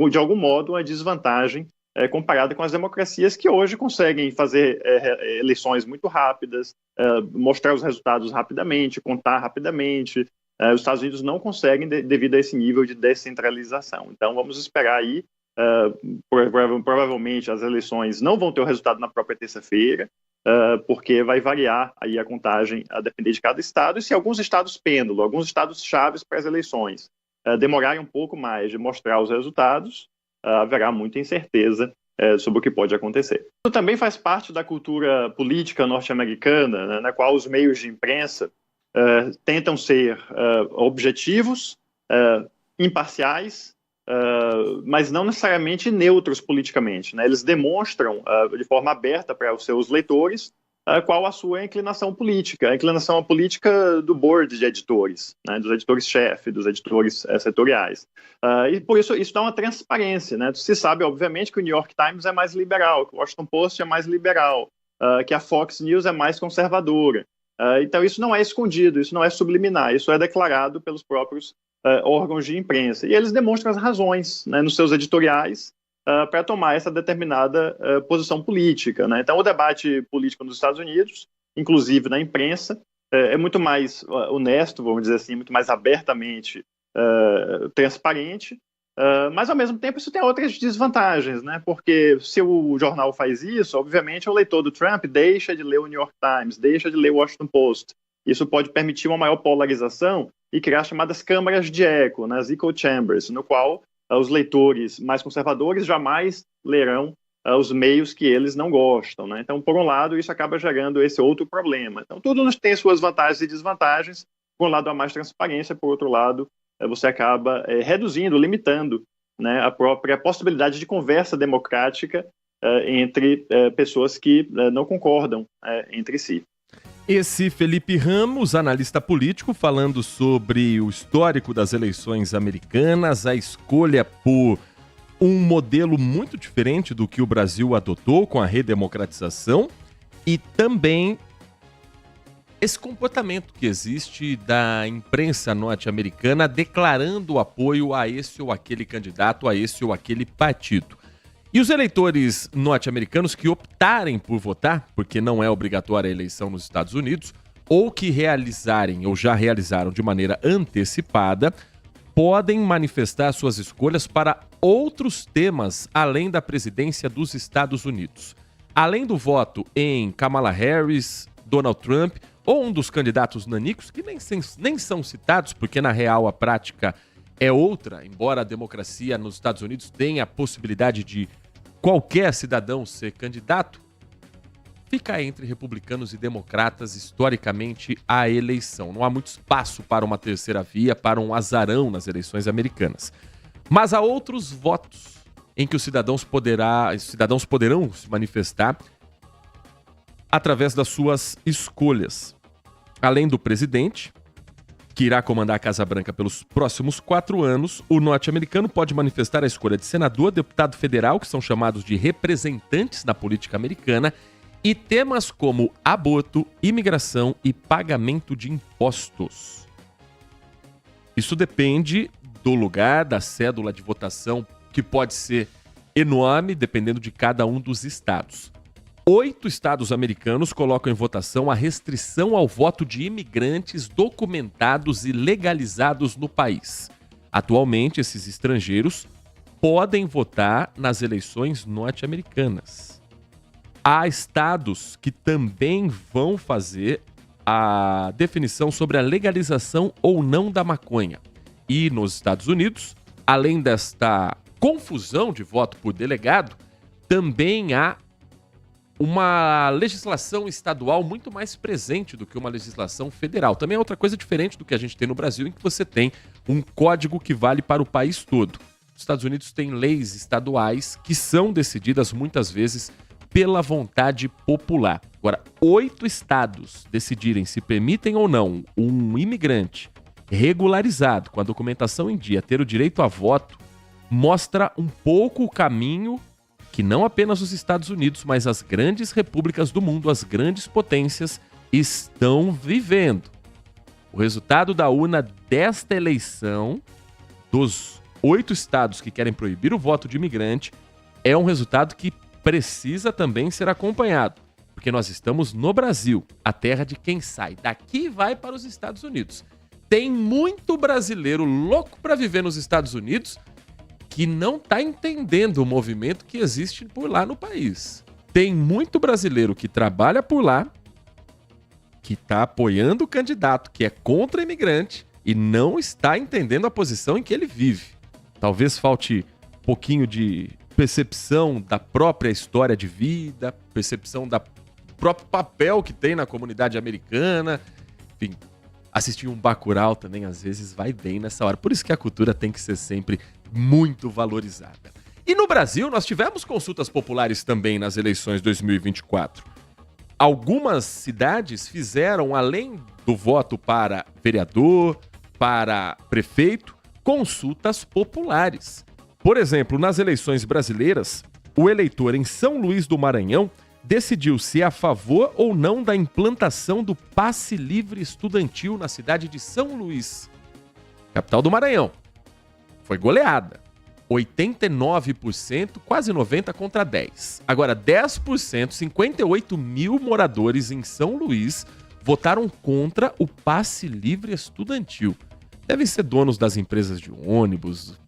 de algum modo uma desvantagem comparada com as democracias que hoje conseguem fazer eleições muito rápidas, mostrar os resultados rapidamente, contar rapidamente. Os Estados Unidos não conseguem devido a esse nível de descentralização. Então vamos esperar aí, provavelmente as eleições não vão ter o resultado na própria terça-feira, porque vai variar aí a contagem a depender de cada estado, e se alguns estados pêndulo, alguns estados chaves para as eleições demorarem um pouco mais de mostrar os resultados, haverá muita incerteza sobre o que pode acontecer. Isso também faz parte da cultura política norte-americana, né, na qual os meios de imprensa tentam ser objetivos, imparciais, mas não necessariamente neutros politicamente, né? Eles demonstram de forma aberta para os seus leitores qual a sua inclinação política, a inclinação política do board de editores, né? Dos editores-chefe, dos editores setoriais. E por isso dá uma transparência, né? Se sabe, obviamente, que o New York Times é mais liberal, que o Washington Post é mais liberal, que a Fox News é mais conservadora. Então isso não é escondido, isso não é subliminar, isso é declarado pelos próprios órgãos de imprensa. E eles demonstram as razões, né, nos seus editoriais para tomar essa determinada posição política, né? Então o debate político nos Estados Unidos, inclusive na imprensa, é muito mais honesto, vamos dizer assim, muito mais abertamente transparente, mas ao mesmo tempo isso tem outras desvantagens, né? Porque se o jornal faz isso, obviamente o leitor do Trump deixa de ler o New York Times, deixa de ler o Washington Post. Isso pode permitir uma maior polarização e criar as chamadas câmaras de eco, né, as echo chambers, no qual os leitores mais conservadores jamais lerão os meios que eles não gostam, né? Então, por um lado, isso acaba gerando esse outro problema. Então, tudo tem suas vantagens e desvantagens. Por um lado, há mais transparência, por outro lado, você acaba reduzindo, limitando, né, a própria possibilidade de conversa democrática entre pessoas que não concordam entre si. Esse Felipe Ramos, analista político, falando sobre o histórico das eleições americanas, a escolha por um modelo muito diferente do que o Brasil adotou com a redemocratização e também esse comportamento que existe da imprensa norte-americana declarando apoio a esse ou aquele candidato, a esse ou aquele partido. E os eleitores norte-americanos que optarem por votar, porque não é obrigatória a eleição nos Estados Unidos, ou que realizarem ou já realizaram de maneira antecipada, podem manifestar suas escolhas para outros temas além da presidência dos Estados Unidos. Além do voto em Kamala Harris, Donald Trump ou um dos candidatos nanicos, que nem são citados, porque na real a prática é outra, embora a democracia nos Estados Unidos tenha a possibilidade de qualquer cidadão ser candidato, fica entre republicanos e democratas historicamente a eleição. Não há muito espaço para uma terceira via, para um azarão nas eleições americanas. Mas há outros votos em que os cidadãos poderão se manifestar através das suas escolhas. Além do presidente, que irá comandar a Casa Branca pelos próximos 4 anos, o norte-americano pode manifestar a escolha de senador, deputado federal, que são chamados de representantes na política americana, e temas como aborto, imigração e pagamento de impostos. Isso depende do lugar, da cédula de votação, que pode ser enorme, dependendo de cada um dos estados. 8 estados americanos colocam em votação a restrição ao voto de imigrantes documentados e legalizados no país. Atualmente, esses estrangeiros podem votar nas eleições norte-americanas. Há estados que também vão fazer a definição sobre a legalização ou não da maconha. E nos Estados Unidos, além desta confusão de voto por delegado, também há uma legislação estadual muito mais presente do que uma legislação federal. Também é outra coisa diferente do que a gente tem no Brasil, em que você tem um código que vale para o país todo. Os Estados Unidos têm leis estaduais que são decididas muitas vezes pela vontade popular. Agora, 8 estados decidirem se permitem ou não um imigrante regularizado, com a documentação em dia, ter o direito a voto, mostra um pouco o caminho que não apenas os Estados Unidos, mas as grandes repúblicas do mundo, as grandes potências, estão vivendo. O resultado da urna desta eleição, dos 8 estados que querem proibir o voto de imigrante, é um resultado que precisa também ser acompanhado, porque nós estamos no Brasil, a terra de quem sai daqui e vai para os Estados Unidos. Tem muito brasileiro louco para viver nos Estados Unidos que não está entendendo o movimento que existe por lá no país. Tem muito brasileiro que trabalha por lá, que está apoiando o candidato que é contra imigrante e não está entendendo a posição em que ele vive. Talvez falte um pouquinho de percepção da própria história de vida, percepção do próprio papel que tem na comunidade americana. Enfim, assistir um Bacurau também às vezes vai bem nessa hora. Por isso que a cultura tem que ser sempre muito valorizada. E no Brasil, nós tivemos consultas populares também nas eleições 2024. Algumas cidades fizeram, além do voto para vereador, para prefeito, consultas populares. Por exemplo, nas eleições brasileiras, o eleitor em São Luís do Maranhão decidiu se é a favor ou não da implantação do passe livre estudantil na cidade de São Luís, capital do Maranhão. Foi goleada. 89%, quase 90% contra 10%. Agora, 10%, 58 mil moradores em São Luís votaram contra o passe livre estudantil. Devem ser donos das empresas de ônibus.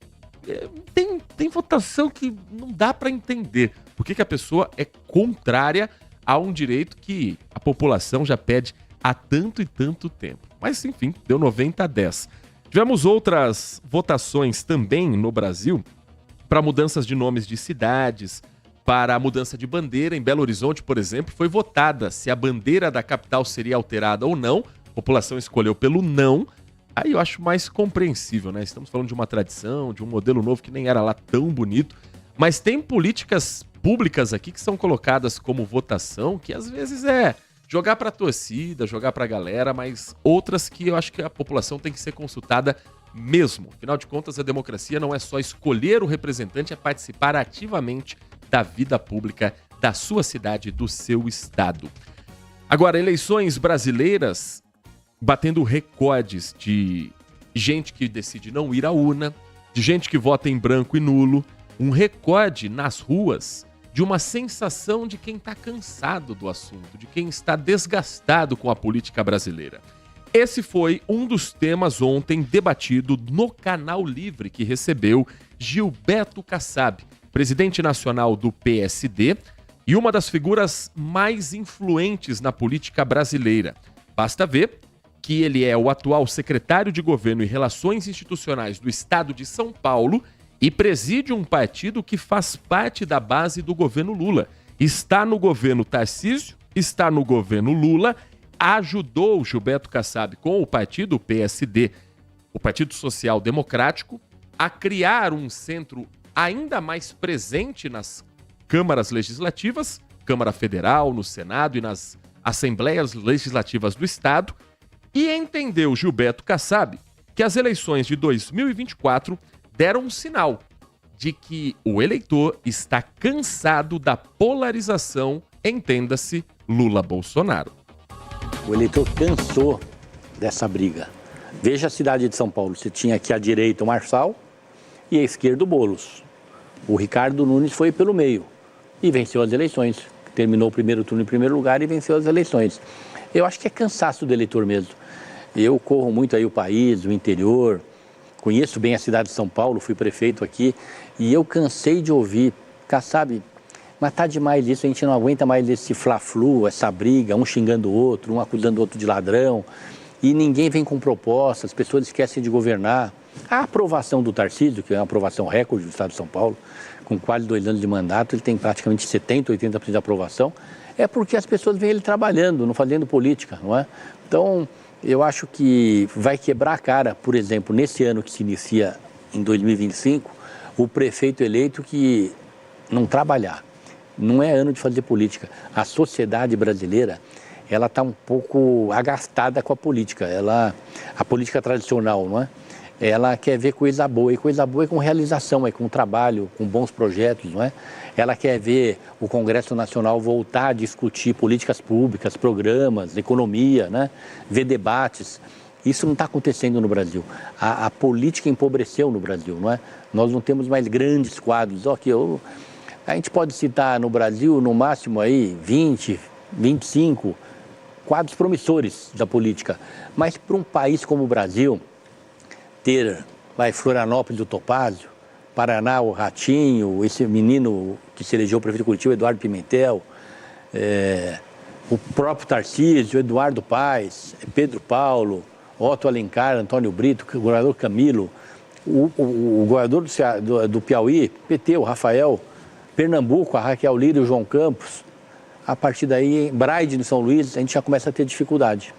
Tem votação que não dá para entender por que a pessoa é contrária a um direito que a população já pede há tanto e tanto tempo. Mas, enfim, deu 90-10. Tivemos outras votações também no Brasil para mudanças de nomes de cidades, para a mudança de bandeira. Em Belo Horizonte, por exemplo, foi votada se a bandeira da capital seria alterada ou não. A população escolheu pelo não. Aí eu acho mais compreensível, né? Estamos falando de uma tradição, de um modelo novo que nem era lá tão bonito. Mas tem políticas públicas aqui que são colocadas como votação, que às vezes é jogar para a torcida, jogar para a galera, mas outras que eu acho que a população tem que ser consultada mesmo. Afinal de contas, a democracia não é só escolher o representante, é participar ativamente da vida pública da sua cidade, do seu estado. Agora, eleições brasileiras batendo recordes de gente que decide não ir à urna, de gente que vota em branco e nulo, um recorde nas ruas de uma sensação de quem está cansado do assunto, de quem está desgastado com a política brasileira. Esse foi um dos temas ontem debatido no Canal Livre, que recebeu Gilberto Kassab, presidente nacional do PSD e uma das figuras mais influentes na política brasileira. Basta ver que ele é o atual secretário de Governo e Relações Institucionais do Estado de São Paulo e preside um partido que faz parte da base do governo Lula. Está no governo Tarcísio, está no governo Lula, ajudou Gilberto Kassab com o partido PSD, o Partido Social Democrático, a criar um centro ainda mais presente nas câmaras legislativas, Câmara Federal, no Senado e nas Assembleias Legislativas do Estado, e entendeu Gilberto Kassab que as eleições de 2024 deram um sinal de que o eleitor está cansado da polarização, entenda-se, Lula-Bolsonaro. O eleitor cansou dessa briga. Veja a cidade de São Paulo. Você tinha aqui à direita o Marçal e à esquerda o Boulos. O Ricardo Nunes foi pelo meio e venceu as eleições. Terminou o primeiro turno em primeiro lugar e venceu as eleições. Eu acho que é cansaço do eleitor mesmo. Eu corro muito aí o país, o interior, conheço bem a cidade de São Paulo, fui prefeito aqui e eu cansei de ouvir, Kassab, mas tá demais isso, a gente não aguenta mais esse fla-flu, essa briga, um xingando o outro, um acusando o outro de ladrão e ninguém vem com propostas, as pessoas esquecem de governar. A aprovação do Tarcísio, que é uma aprovação recorde do Estado de São Paulo, com quase 2 anos de mandato, ele tem praticamente 70%, 80% de aprovação, é porque as pessoas veem ele trabalhando, não fazendo política, não é? Então, eu acho que vai quebrar a cara, por exemplo, nesse ano que se inicia em 2025, o prefeito eleito que não trabalhar. Não é ano de fazer política. A sociedade brasileira, ela está um pouco agastada com a política. A política tradicional, não é? Ela quer ver coisa boa, e coisa boa é com realização, é com trabalho, com bons projetos, não é? Ela quer ver o Congresso Nacional voltar a discutir políticas públicas, programas, economia, né? Ver debates. Isso não está acontecendo no Brasil. A política empobreceu no Brasil, não é? Nós não temos mais grandes quadros. A gente pode citar no Brasil, no máximo aí, 20, 25 quadros promissores da política. Mas para um país como o Brasil, ter Florianópolis, o Topázio, Paraná, o Ratinho, esse menino que se elegeu prefeito de Curitiba, Eduardo Pimentel, o próprio Tarcísio, Eduardo Paes, Pedro Paulo, Otto Alencar, Antônio Brito, o governador Camilo, o governador do Piauí, PT, o Rafael, Pernambuco, a Raquel Lira e o João Campos. A partir daí, em Braide, no São Luís, a gente já começa a ter dificuldade.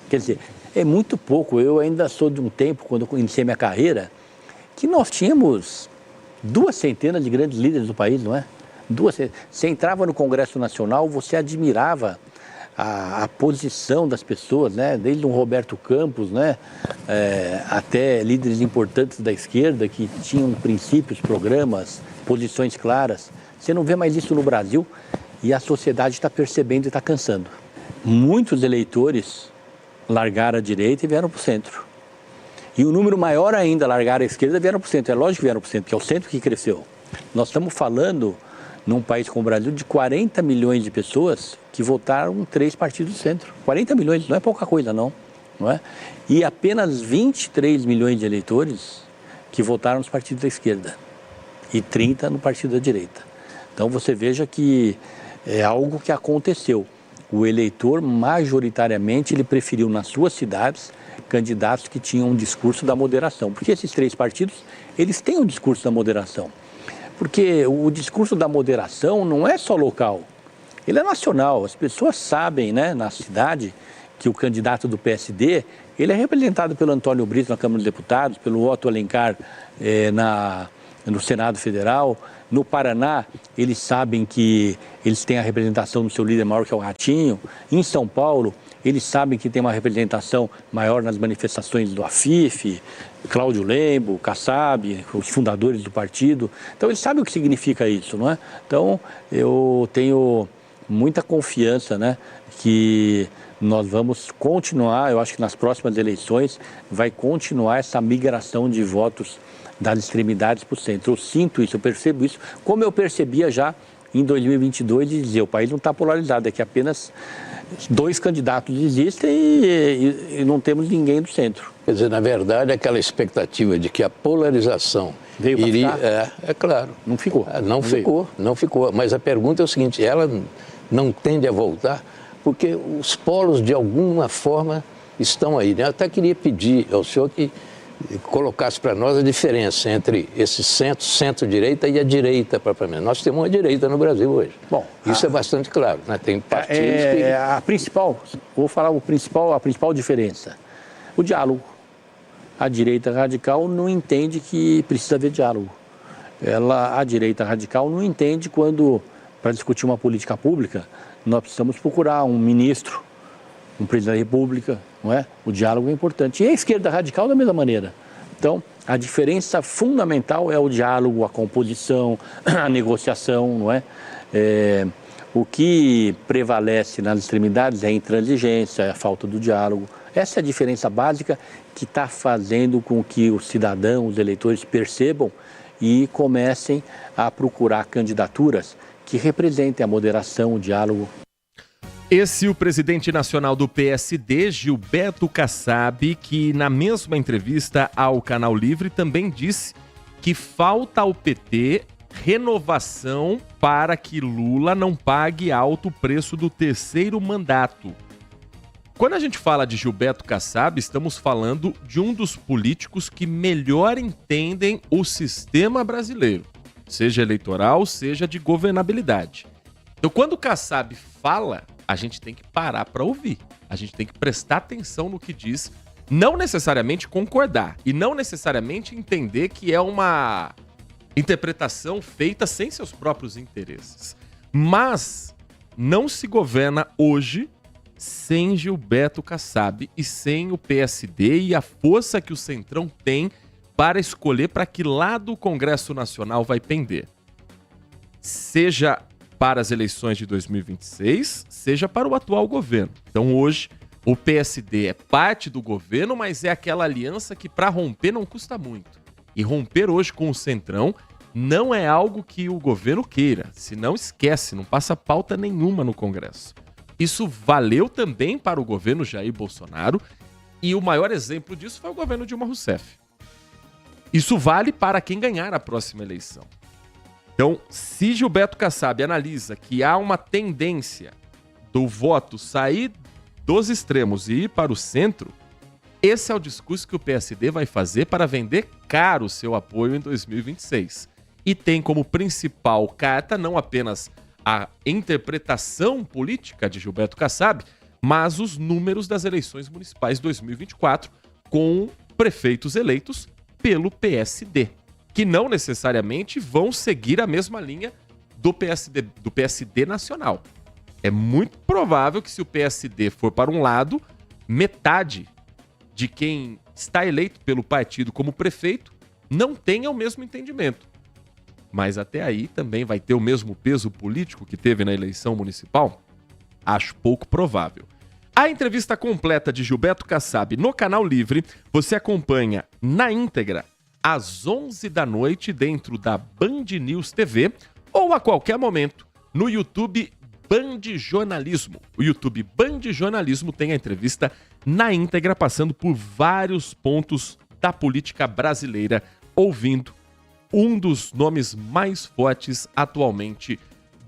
Quer dizer, é muito pouco. Eu ainda sou de um tempo, quando eu iniciei minha carreira, que nós tínhamos 200 de grandes líderes do país, não é? Você entrava no Congresso Nacional, você admirava a posição das pessoas, né? Desde o Roberto Campos, né? Até líderes importantes da esquerda que tinham princípios, programas, posições claras. Você não vê mais isso no Brasil e a sociedade está percebendo e está cansando. Muitos eleitores largaram a direita e vieram para o centro. E o número maior ainda, largaram a esquerda e vieram para o centro. É lógico que vieram para o centro, porque é o centro que cresceu. Nós estamos falando, num país como o Brasil, de 40 milhões de pessoas que votaram em 3 partidos do centro. 40 milhões, não é pouca coisa, não é? E apenas 23 milhões de eleitores que votaram nos partidos da esquerda e 30 no partido da direita. Então você veja que é algo que aconteceu. O eleitor, majoritariamente, ele preferiu nas suas cidades candidatos que tinham um discurso da moderação. Porque esses 3 partidos, eles têm um discurso da moderação. Porque o discurso da moderação não é só local, ele é nacional. As pessoas sabem, né, na cidade, que o candidato do PSD, ele é representado pelo Antônio Brito na Câmara dos Deputados, pelo Otto Alencar no Senado Federal, No Paraná, eles sabem que eles têm a representação do seu líder maior, que é o Ratinho. Em São Paulo, eles sabem que tem uma representação maior nas manifestações do AFIF, Cláudio Lembo, Kassab, os fundadores do partido. Então, eles sabem o que significa isso, não é? Então, eu tenho muita confiança, né, que nós vamos continuar, eu acho que nas próximas eleições vai continuar essa migração de votos das extremidades para o centro. Eu sinto isso, eu percebo isso, como eu percebia já em 2022, de dizer, o país não está polarizado, é que apenas 2 candidatos existem e não temos ninguém do centro. Quer dizer, na verdade, aquela expectativa de que a polarização iria... É claro. Não ficou. Não ficou. Mas a pergunta é o seguinte, ela não tende a voltar, porque os polos, de alguma forma, estão aí, né? Eu até queria pedir ao senhor que colocasse para nós a diferença entre esse centro-direita e a direita propriamente. Nós temos uma direita no Brasil hoje. Bom, isso é bastante claro, né? Tem partidos que... A principal diferença, o diálogo. A direita radical não entende que precisa haver diálogo. A direita radical não entende quando, para discutir uma política pública, nós precisamos procurar um ministro, um presidente da República, não é? O diálogo é importante. E a esquerda radical da mesma maneira. Então, a diferença fundamental é o diálogo, a composição, a negociação, não é? O que prevalece nas extremidades é a intransigência, é a falta do diálogo. Essa é a diferença básica que está fazendo com que os cidadãos, os eleitores percebam e comecem a procurar candidaturas que representem a moderação, o diálogo. Esse o presidente nacional do PSD, Gilberto Kassab, que na mesma entrevista ao Canal Livre também disse que falta ao PT renovação para que Lula não pague alto preço do 3º mandato. Quando a gente fala de Gilberto Kassab, estamos falando de um dos políticos que melhor entendem o sistema brasileiro, seja eleitoral, seja de governabilidade. Então, quando o Kassab fala, a gente tem que parar para ouvir. A gente tem que prestar atenção no que diz, não necessariamente concordar e não necessariamente entender que é uma interpretação feita sem seus próprios interesses. Mas não se governa hoje sem Gilberto Kassab e sem o PSD e a força que o Centrão tem para escolher para que lado o Congresso Nacional vai pender. Seja para as eleições de 2026, seja para o atual governo. Então hoje o PSD é parte do governo, mas é aquela aliança que para romper não custa muito. E romper hoje com o Centrão não é algo que o governo queira, senão esquece, não passa pauta nenhuma no Congresso. Isso valeu também para o governo Jair Bolsonaro e o maior exemplo disso foi o governo Dilma Rousseff. Isso vale para quem ganhar a próxima eleição. Então, se Gilberto Kassab analisa que há uma tendência do voto sair dos extremos e ir para o centro, esse é o discurso que o PSD vai fazer para vender caro seu apoio em 2026. E tem como principal carta não apenas a interpretação política de Gilberto Kassab, mas os números das eleições municipais 2024 com prefeitos eleitos pelo PSD, que não necessariamente vão seguir a mesma linha do PSD nacional. É muito provável que se o PSD for para um lado, metade de quem está eleito pelo partido como prefeito não tenha o mesmo entendimento. Mas até aí também vai ter o mesmo peso político que teve na eleição municipal? Acho pouco provável. A entrevista completa de Gilberto Kassab no Canal Livre você acompanha na íntegra às 11 da noite dentro da Band News TV ou a qualquer momento no YouTube Band Jornalismo. O YouTube Band Jornalismo tem a entrevista na íntegra passando por vários pontos da política brasileira, ouvindo um dos nomes mais fortes atualmente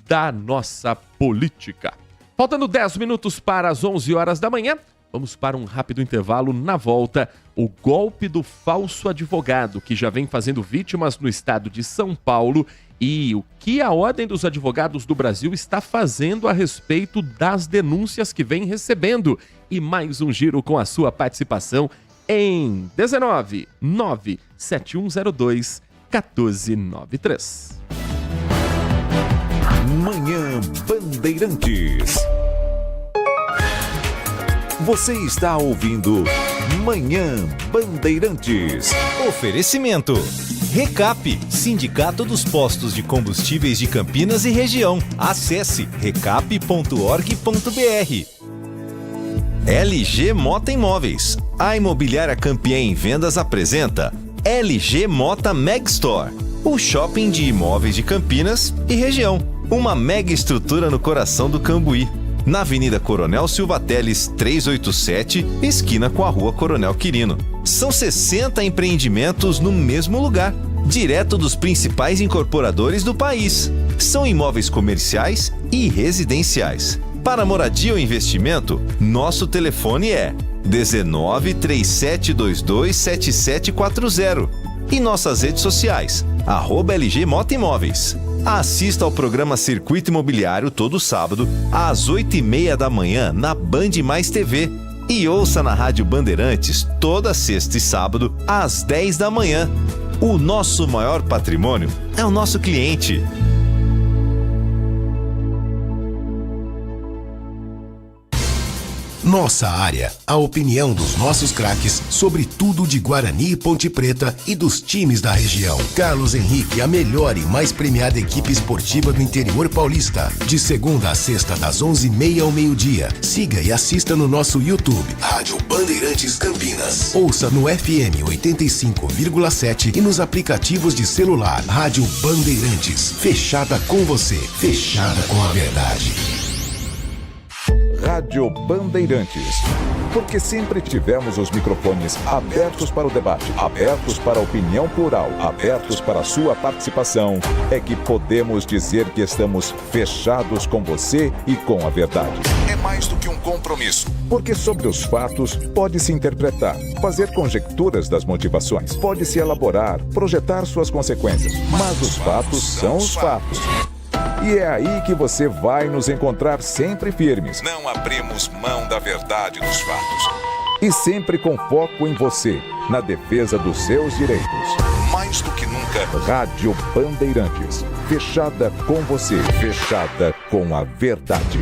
da nossa política. Faltando 10 minutos para as 11 horas da manhã, vamos para um rápido intervalo. Na volta, o golpe do falso advogado, que já vem fazendo vítimas no estado de São Paulo, e o que a Ordem dos Advogados do Brasil está fazendo a respeito das denúncias que vem recebendo. E mais um giro com a sua participação em 19 97102 1493. Manhã Bandeirantes. Você está ouvindo Manhã Bandeirantes. Oferecimento. Recap, Sindicato dos Postos de Combustíveis de Campinas e Região. Acesse recap.org.br. LG Mota Imóveis. A imobiliária campeã em vendas apresenta LG Mota Meg Store, o shopping de imóveis de Campinas e região. Uma mega estrutura no coração do Cambuí. Na Avenida Coronel Silva Teles 387, esquina com a Rua Coronel Quirino. São 60 empreendimentos no mesmo lugar, direto dos principais incorporadores do país. São imóveis comerciais e residenciais. Para moradia ou investimento, nosso telefone é 19 3722 7740 e nossas redes sociais, @LG Mota Imóveis. Assista ao programa Circuito Imobiliário todo sábado, às 8h30 da manhã, na Band Mais TV. E ouça na Rádio Bandeirantes toda sexta e sábado, às 10 da manhã. O nosso maior patrimônio é o nosso cliente. Nossa área, a opinião dos nossos craques sobre tudo de Guarani e Ponte Preta e dos times da região. Carlos Henrique, a melhor e mais premiada equipe esportiva do interior paulista. De segunda a sexta, das 11h30 ao meio-dia. Siga e assista no nosso YouTube, Rádio Bandeirantes Campinas. Ouça no FM 85,7 e nos aplicativos de celular. Rádio Bandeirantes, fechada com você, fechada com a verdade. Rádio Bandeirantes. Porque sempre tivemos os microfones abertos para o debate, abertos para a opinião plural, abertos para a sua participação, é que podemos dizer que estamos fechados com você e com a verdade. É mais do que um compromisso. Porque sobre os fatos pode-se interpretar, fazer conjecturas das motivações, pode-se elaborar, projetar suas consequências. Mas os fatos são os fatos. E é aí que você vai nos encontrar sempre firmes. Não abrimos mão da verdade dos fatos. E sempre com foco em você, na defesa dos seus direitos. Mais do que nunca, Rádio Bandeirantes. Fechada com você, fechada com a verdade.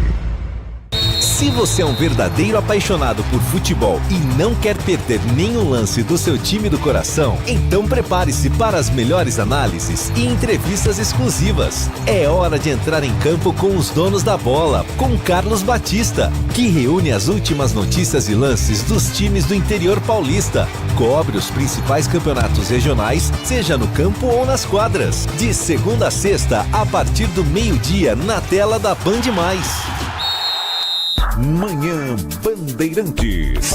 Se você é um verdadeiro apaixonado por futebol e não quer perder nenhum lance do seu time do coração, então prepare-se para as melhores análises e entrevistas exclusivas. É hora de entrar em campo com os donos da bola, com Carlos Batista, que reúne as últimas notícias e lances dos times do interior paulista. Cobre os principais campeonatos regionais, seja no campo ou nas quadras. De segunda a sexta, a partir do meio-dia, na tela da Band Mais. Manhã Bandeirantes.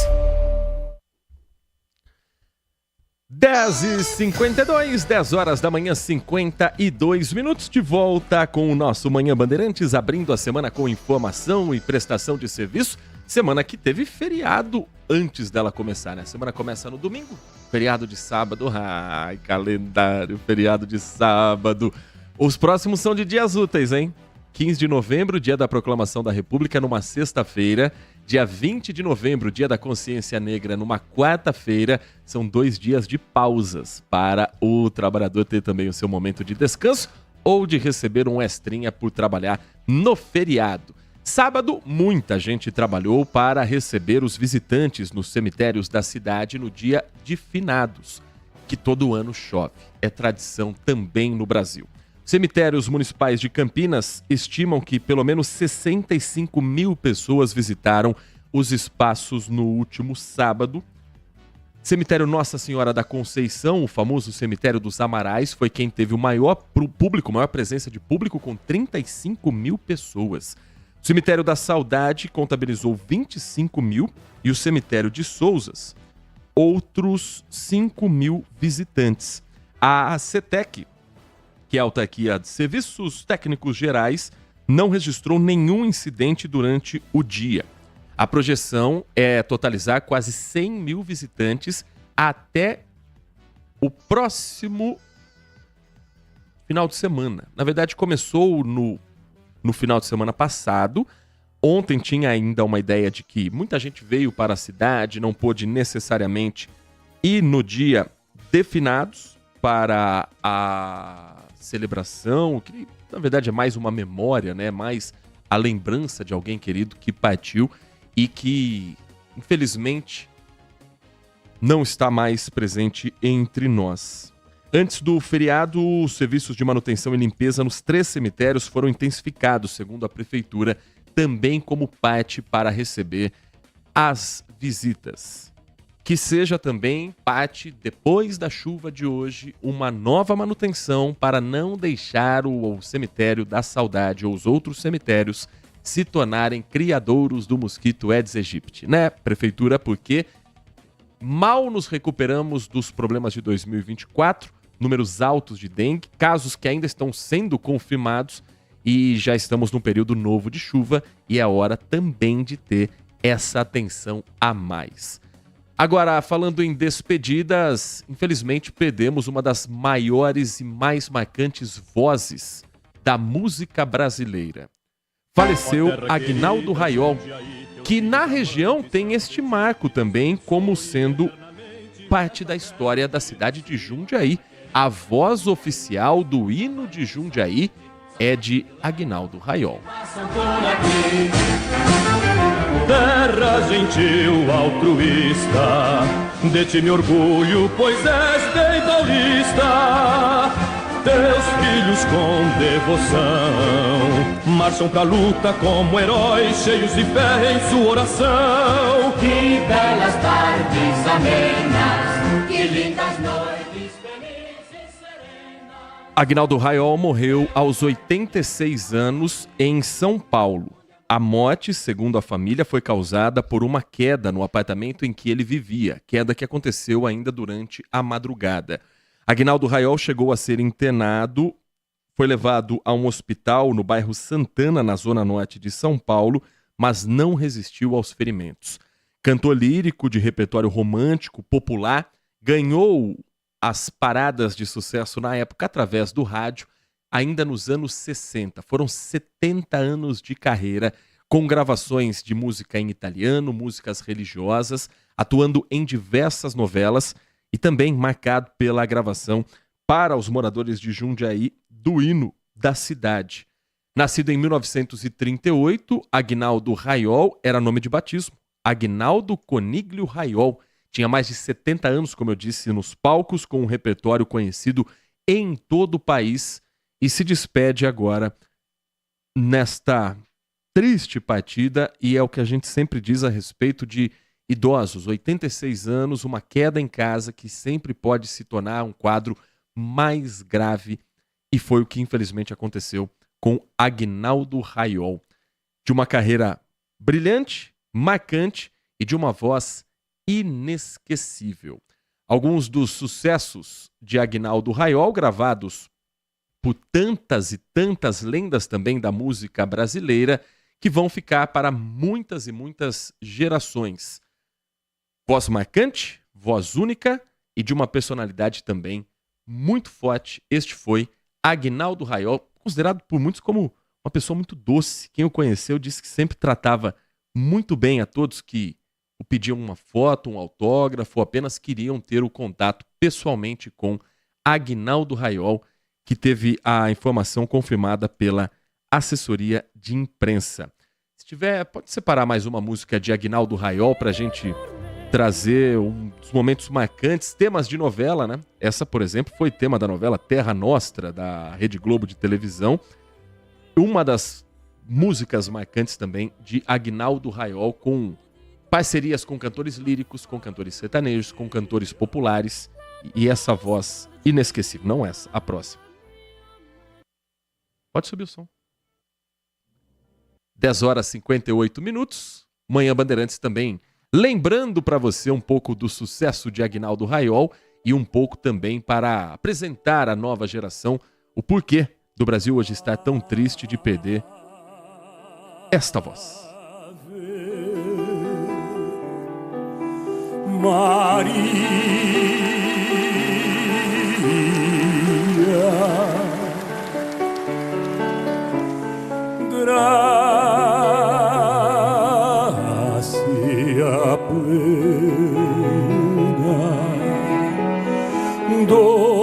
10h52, 10 horas da manhã, 52 minutos, de volta com o nosso Manhã Bandeirantes, abrindo a semana com informação e prestação de serviço. Semana que teve feriado antes dela começar, né? A semana começa no domingo, feriado de sábado, ai, calendário, feriado de sábado. Os próximos são de dias úteis, hein? 15 de novembro, dia da Proclamação da República, numa sexta-feira. Dia 20 de novembro, dia da Consciência Negra, numa quarta-feira. São 2 dias de pausas para o trabalhador ter também o seu momento de descanso ou de receber um extrinha por trabalhar no feriado. Sábado, muita gente trabalhou para receber os visitantes nos cemitérios da cidade no dia de finados, que todo ano chove. É tradição também no Brasil. Cemitérios municipais de Campinas estimam que pelo menos 65 mil pessoas visitaram os espaços no último sábado. Cemitério Nossa Senhora da Conceição, o famoso cemitério dos Amarais, foi quem teve o maior público, maior presença de público, com 35 mil pessoas. O Cemitério da Saudade contabilizou 25 mil e o Cemitério de Souzas, outros 5 mil visitantes. A CETEC, que é a Autarquia de Serviços Técnicos Gerais, não registrou nenhum incidente durante o dia. A projeção é totalizar quase 100 mil visitantes até o próximo final de semana. Na verdade, começou no final de semana passado. Ontem tinha ainda uma ideia de que muita gente veio para a cidade, não pôde necessariamente ir no dia de finados para a celebração, que na verdade é mais uma memória, né? Mais a lembrança de alguém querido que partiu e que, infelizmente, não está mais presente entre nós. Antes do feriado, os serviços de manutenção e limpeza nos 3 cemitérios foram intensificados, segundo a prefeitura, também como parte para receber as visitas. Que seja também parte, depois da chuva de hoje, uma nova manutenção para não deixar o cemitério da Saudade ou os outros cemitérios se tornarem criadouros do mosquito Aedes aegypti, né, prefeitura? Porque mal nos recuperamos dos problemas de 2024, números altos de dengue, casos que ainda estão sendo confirmados e já estamos num período novo de chuva e é hora também de ter essa atenção a mais. Agora, falando em despedidas, infelizmente perdemos uma das maiores e mais marcantes vozes da música brasileira. Faleceu Aguinaldo Raiol, que na região tem este marco também como sendo parte da história da cidade de Jundiaí. A voz oficial do hino de Jundiaí é de Aguinaldo Raiol. Terra gentil, altruísta, de ti me orgulho, pois és bem paulista. Teus filhos com devoção marcham pra luta como heróis, cheios de fé em sua oração. Que belas tardes amenas, que lindas noites felizes serenas. Aguinaldo Raiol morreu aos 86 anos em São Paulo. A morte, segundo a família, foi causada por uma queda no apartamento em que ele vivia, queda que aconteceu ainda durante a madrugada. Aguinaldo Raiol chegou a ser internado, foi levado a um hospital no bairro Santana, na zona norte de São Paulo, mas não resistiu aos ferimentos. Cantor lírico de repertório romântico, popular, ganhou as paradas de sucesso na época através do rádio, ainda nos anos 60. Foram 70 anos de carreira, com gravações de música em italiano, músicas religiosas, atuando em diversas novelas e também marcado pela gravação para os moradores de Jundiaí do hino da cidade. Nascido em 1938, Aguinaldo Raiol era nome de batismo. Aguinaldo Coniglio Raiol tinha mais de 70 anos, como eu disse, nos palcos, com um repertório conhecido em todo o país, e se despede agora nesta triste partida, e é o que a gente sempre diz a respeito de idosos, 86 anos, uma queda em casa que sempre pode se tornar um quadro mais grave, e foi o que infelizmente aconteceu com Aguinaldo Raiol. De uma carreira brilhante, marcante e de uma voz inesquecível. Alguns dos sucessos de Aguinaldo Raiol, gravados por tantas e tantas lendas também da música brasileira, que vão ficar para muitas e muitas gerações. Voz marcante, voz única e de uma personalidade também muito forte. Este foi Aguinaldo Raiol, considerado por muitos como uma pessoa muito doce. Quem o conheceu disse que sempre tratava muito bem a todos que o pediam uma foto, um autógrafo, ou apenas queriam ter o contato pessoalmente com Aguinaldo Raiol, que teve a informação confirmada pela assessoria de imprensa. Se tiver, pode separar mais uma música de Aguinaldo Raiol para a gente trazer um dos momentos marcantes, temas de novela, né? Essa, por exemplo, foi tema da novela Terra Nostra, da Rede Globo de televisão. Uma das músicas marcantes também de Aguinaldo Raiol, com parcerias com cantores líricos, com cantores sertanejos, com cantores populares, e essa voz inesquecível. Não essa, a próxima. Pode subir o som. 10 horas e 58 minutos. Manhã Bandeirantes também lembrando para você um pouco do sucesso de Aguinaldo Raiol e um pouco também para apresentar à nova geração o porquê do Brasil hoje estar tão triste de perder esta voz. Gracia plena, Dominus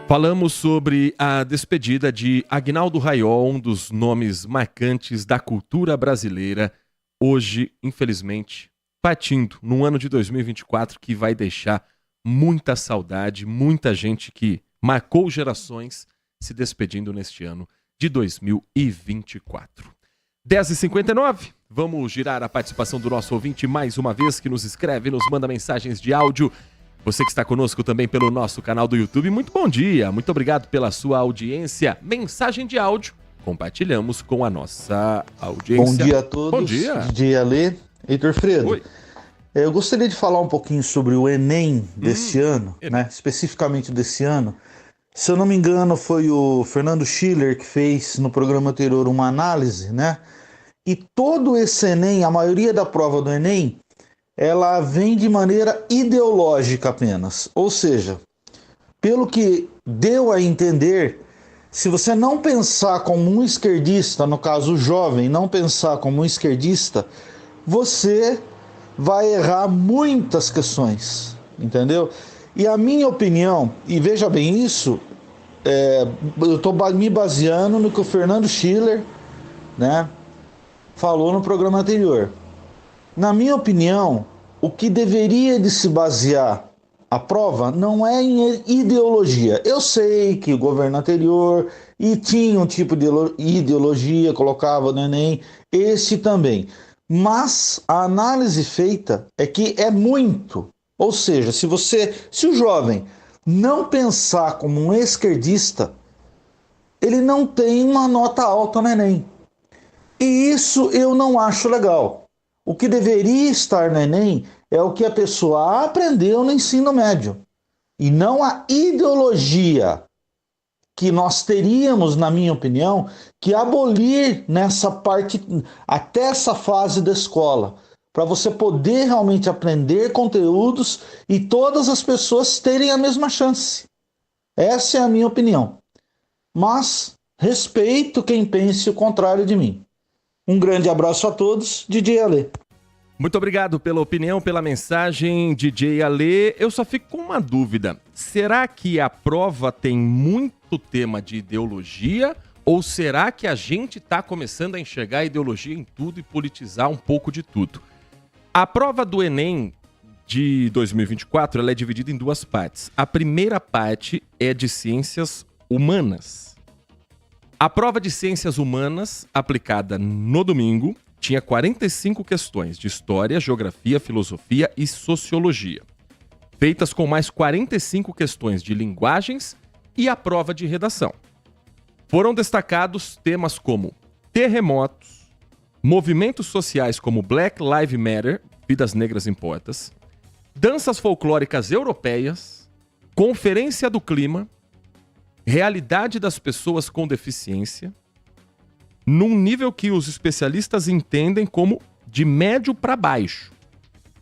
Falamos sobre a despedida de Aguinaldo Raiol, um dos nomes marcantes da cultura brasileira, hoje, infelizmente, partindo num ano de 2024 que vai deixar muita saudade, muita gente que marcou gerações se despedindo neste ano de 2024. 10h59, vamos girar a participação do nosso ouvinte mais uma vez, que nos escreve, nos manda mensagens de áudio. Você que está conosco também pelo nosso canal do YouTube, muito bom dia, muito obrigado pela sua audiência. Mensagem de áudio, compartilhamos com a nossa audiência. Bom dia a todos. Bom dia. DJ Ale, Heitor Fredo. Oi. Eu gostaria de falar um pouquinho sobre o Enem deste ano, né? Especificamente desse ano. Se eu não me engano, foi o Fernando Schiller que fez no programa anterior uma análise, né? E todo esse Enem, a maioria da prova do Enem, ela vem de maneira ideológica apenas. Ou seja, pelo que deu a entender, se você não pensar como um esquerdista, no caso o jovem, não pensar como um esquerdista, você vai errar muitas questões, entendeu? E a minha opinião, e veja bem isso, eu estou me baseando no que o Fernando Schiller, né, falou no programa anterior. Na minha opinião, o que deveria de se basear a prova não é em ideologia. Eu sei que o governo anterior e tinha um tipo de ideologia, colocava no Enem, esse também. Mas a análise feita é que é muito. Ou seja, se o jovem não pensar como um esquerdista, ele não tem uma nota alta no Enem. E isso eu não acho legal. O que deveria estar no Enem é o que a pessoa aprendeu no ensino médio. E não a ideologia que nós teríamos, na minha opinião, que abolir nessa parte, até essa fase da escola, para você poder realmente aprender conteúdos e todas as pessoas terem a mesma chance. Essa é a minha opinião. Mas respeito quem pense o contrário de mim. Um grande abraço a todos, DJ Ale. Muito obrigado pela opinião, pela mensagem, DJ Ale. Eu só fico com uma dúvida. Será que a prova tem muito tema de ideologia? Ou será que a gente está começando a enxergar ideologia em tudo e politizar um pouco de tudo? A prova do Enem de 2024 ela é dividida em duas partes. A primeira parte é de ciências humanas. A prova de ciências humanas, aplicada no domingo, tinha 45 questões de história, geografia, filosofia e sociologia, feitas com mais 45 questões de linguagens e a prova de redação. Foram destacados temas como terremotos, movimentos sociais como Black Lives Matter, Vidas Negras Importam, danças folclóricas europeias, conferência do clima, realidade das pessoas com deficiência, num nível que os especialistas entendem como de médio para baixo,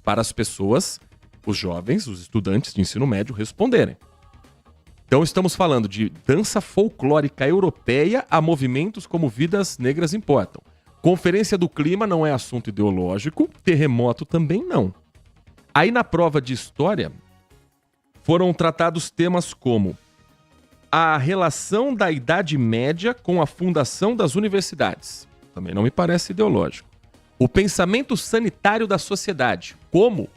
para as pessoas, os jovens, os estudantes de ensino médio responderem. Então estamos falando de dança folclórica europeia a movimentos como Vidas Negras Importam. Conferência do clima não é assunto ideológico, terremoto também não. Aí na prova de história foram tratados temas como a relação da Idade Média com a fundação das universidades. Também não me parece ideológico. O pensamento sanitário da sociedade. Como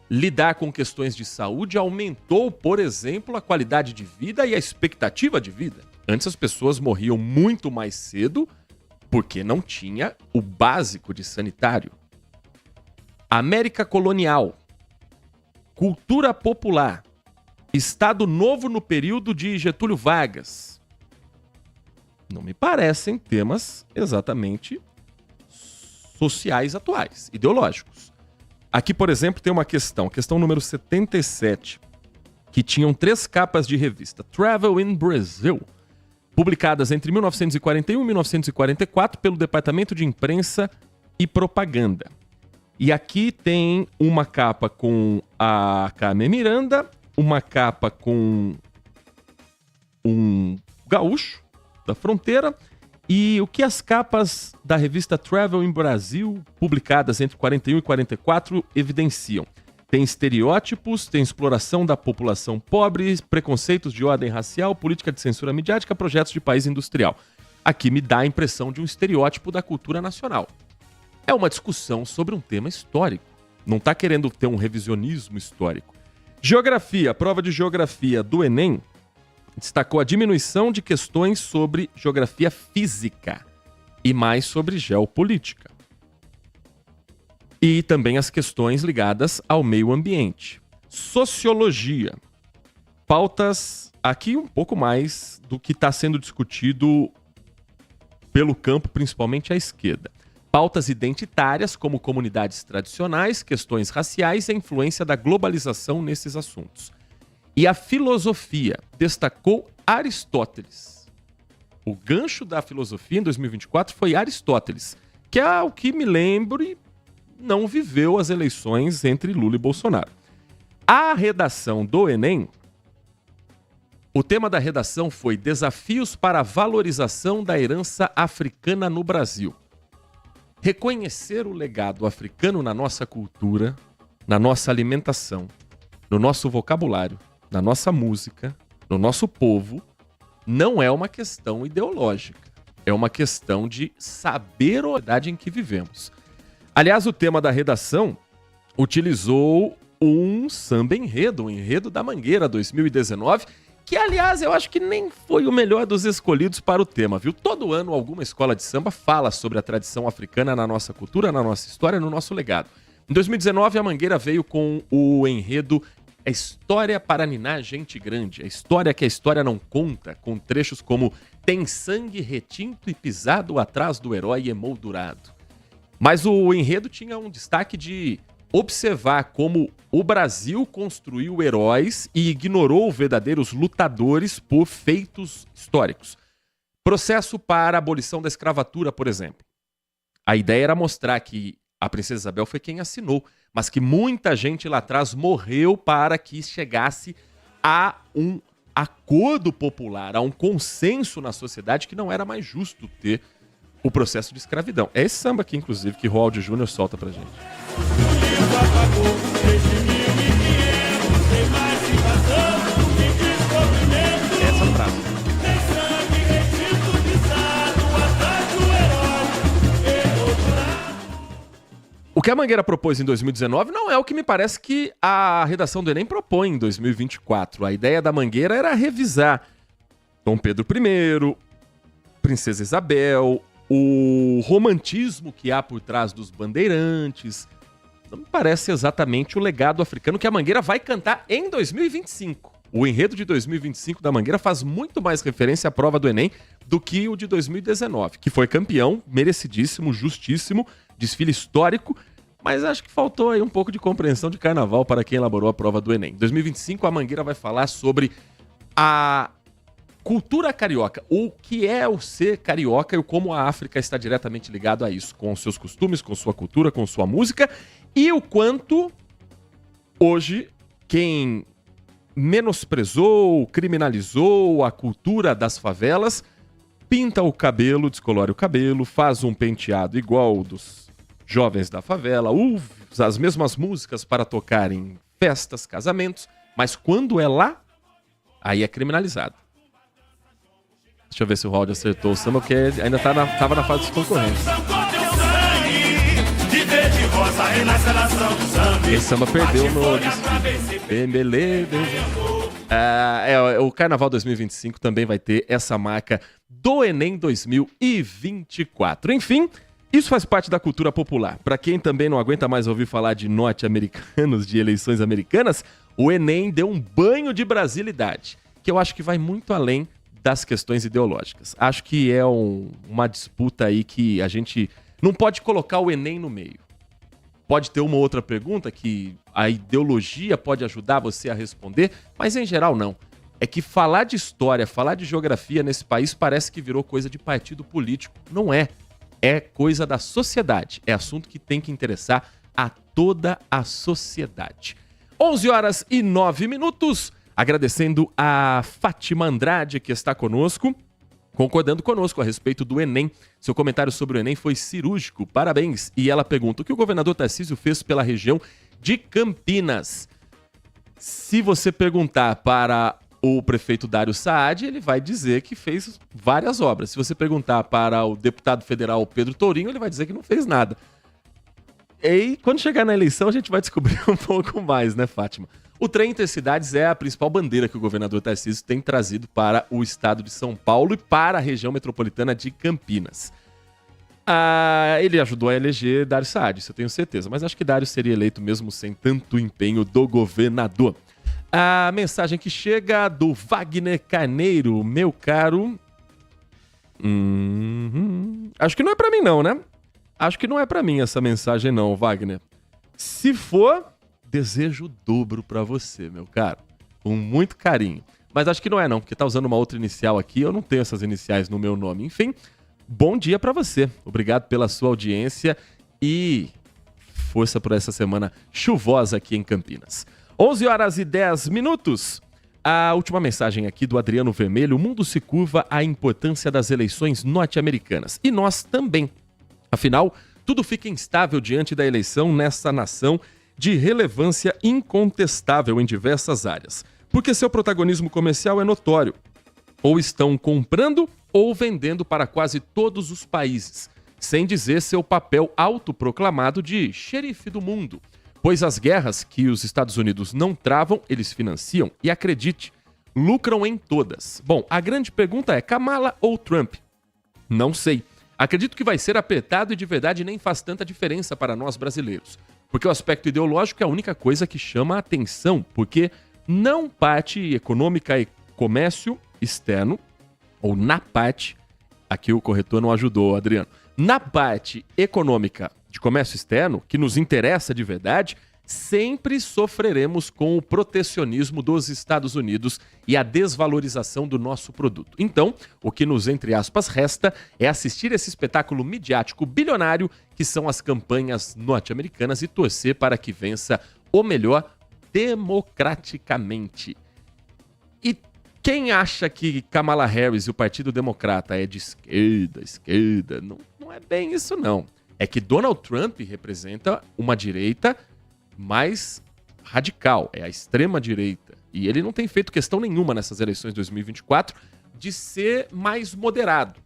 lidar com questões de saúde aumentou, por exemplo, a qualidade de vida e a expectativa de vida. Antes as pessoas morriam muito mais cedo porque não tinha o básico de sanitário. América colonial. Cultura popular. Estado Novo no período de Getúlio Vargas. Não me parecem temas exatamente sociais atuais, ideológicos. Aqui, por exemplo, tem uma questão número 77, que tinham 3 capas de revista Travel in Brazil, publicadas entre 1941 e 1944 pelo Departamento de Imprensa e Propaganda. E aqui tem uma capa com a Carmen Miranda, uma capa com um gaúcho da fronteira e o que as capas da revista Travel in Brasil, publicadas entre 41 e 44, evidenciam. Tem estereótipos, tem exploração da população pobre, preconceitos de ordem racial, política de censura midiática, projetos de país industrial. Aqui me dá a impressão de um estereótipo da cultura nacional. É uma discussão sobre um tema histórico. Não está querendo ter um revisionismo histórico. Geografia, prova de geografia do Enem, destacou a diminuição de questões sobre geografia física e mais sobre geopolítica. E também as questões ligadas ao meio ambiente. Sociologia. Pautas aqui um pouco mais do que está sendo discutido pelo campo, principalmente à esquerda. Pautas identitárias, como comunidades tradicionais, questões raciais e a influência da globalização nesses assuntos. E a filosofia destacou Aristóteles. O gancho da filosofia em 2024 foi Aristóteles, que é o que me lembro e não viveu as eleições entre Lula e Bolsonaro. A redação do Enem, o tema da redação foi Desafios para a valorização da herança africana no Brasil. Reconhecer o legado africano na nossa cultura, na nossa alimentação, no nosso vocabulário, na nossa música, no nosso povo, não é uma questão ideológica. É uma questão de saber a sociedade em que vivemos. Aliás, o tema da redação utilizou um samba enredo, o Enredo da Mangueira 2019, que, aliás, eu acho que nem foi o melhor dos escolhidos para o tema, viu? Todo ano, alguma escola de samba fala sobre a tradição africana na nossa cultura, na nossa história, no nosso legado. Em 2019, a Mangueira veio com o enredo A História para Ninar Gente Grande, a história que a história não conta, com trechos como Tem sangue retinto e pisado atrás do herói emoldurado. Mas o enredo tinha um destaque de observar como o Brasil construiu heróis e ignorou verdadeiros lutadores por feitos históricos. Processo para a abolição da escravatura, por exemplo. A ideia era mostrar que a princesa Isabel foi quem assinou, mas que muita gente lá atrás morreu para que chegasse a um acordo popular, a um consenso na sociedade que não era mais justo ter o processo de escravidão. É esse samba aqui, inclusive, que Roaldo Júnior solta pra gente. Essa frase. O que a Mangueira propôs em 2019 não é o que me parece que a redação do Enem propõe em 2024. A ideia da Mangueira era revisar Dom Pedro I, Princesa Isabel, o romantismo que há por trás dos bandeirantes. Não me parece exatamente o legado africano que a Mangueira vai cantar em 2025. O enredo de 2025 da Mangueira faz muito mais referência à prova do Enem do que o de 2019, que foi campeão, merecidíssimo, justíssimo, desfile histórico, mas acho que faltou aí um pouco de compreensão de carnaval para quem elaborou a prova do Enem. Em 2025, a Mangueira vai falar sobre a cultura carioca, o que é o ser carioca e como a África está diretamente ligado a isso, com os seus costumes, com sua cultura, com sua música, e o quanto hoje quem menosprezou, criminalizou a cultura das favelas, pinta o cabelo, descolore o cabelo, faz um penteado igual dos jovens da favela, usa as mesmas músicas para tocar em festas, casamentos, mas quando é lá, aí é criminalizado. Deixa eu ver se o Raul acertou o samba, porque ainda estava na fase dos concorrentes. Esse samba perdeu no o Carnaval 2025 também vai ter essa marca do Enem 2024. Enfim, isso faz parte da cultura popular. Para quem também não aguenta mais ouvir falar de norte-americanos, de eleições americanas, o Enem deu um banho de brasilidade, que eu acho que vai muito além das questões ideológicas. Acho que é uma disputa aí que a gente não pode colocar o Enem no meio. Pode ter uma outra pergunta que a ideologia pode ajudar você a responder, mas em geral não. É que falar de história, falar de geografia nesse país parece que virou coisa de partido político. Não é. É coisa da sociedade. É assunto que tem que interessar a toda a sociedade. 11h09. Agradecendo a Fátima Andrade, que está conosco, concordando conosco a respeito do Enem. Seu comentário sobre o Enem foi cirúrgico, parabéns. E ela pergunta, o que o governador Tarcísio fez pela região de Campinas. Se você perguntar para o prefeito Dário Saad, ele vai dizer que fez várias obras. Se você perguntar para o deputado federal Pedro Tourinho, ele vai dizer que não fez nada. E quando chegar na eleição, a gente vai descobrir um pouco mais, né, Fátima? O trem Intercidades é a principal bandeira que o governador Tarcísio tem trazido para o estado de São Paulo e para a região metropolitana de Campinas. Ele ajudou a eleger Dário Saad, isso eu tenho certeza. Mas acho que Dário seria eleito mesmo sem tanto empenho do governador. A mensagem que chega do Wagner Carneiro, meu caro... Acho que não é pra mim não, né? Acho que não é pra mim essa mensagem não, Wagner. Se for, desejo o dobro pra você, meu caro. Com muito carinho. Mas acho que não é não, porque tá usando uma outra inicial aqui, eu não tenho essas iniciais no meu nome. Enfim, bom dia pra você. Obrigado pela sua audiência e força por essa semana chuvosa aqui em Campinas. 11h10. A última mensagem aqui do Adriano Vermelho. O mundo se curva à importância das eleições norte-americanas. E nós também. Afinal, tudo fica instável diante da eleição nessa nação de relevância incontestável em diversas áreas. Porque seu protagonismo comercial é notório. Ou estão comprando ou vendendo para quase todos os países. Sem dizer seu papel autoproclamado de xerife do mundo. Pois as guerras que os Estados Unidos não travam, eles financiam e, acredite, lucram em todas. Bom, a grande pergunta é Kamala ou Trump? Não sei. Acredito que vai ser apertado e de verdade nem faz tanta diferença para nós brasileiros. Porque o aspecto ideológico é a única coisa que chama a atenção, porque não parte econômica e comércio externo, ou na parte, aqui o corretor não ajudou, Adriano, na parte econômica de comércio externo, que nos interessa de verdade, sempre sofreremos com o protecionismo dos Estados Unidos e a desvalorização do nosso produto. Então, o que nos, entre aspas, resta é assistir esse espetáculo midiático bilionário que são as campanhas norte-americanas e torcer para que vença o melhor democraticamente. E quem acha que Kamala Harris e o Partido Democrata é de esquerda, não é bem isso não. É que Donald Trump representa uma direita mais radical, é a extrema-direita. E ele não tem feito questão nenhuma nessas eleições de 2024 de ser mais moderado.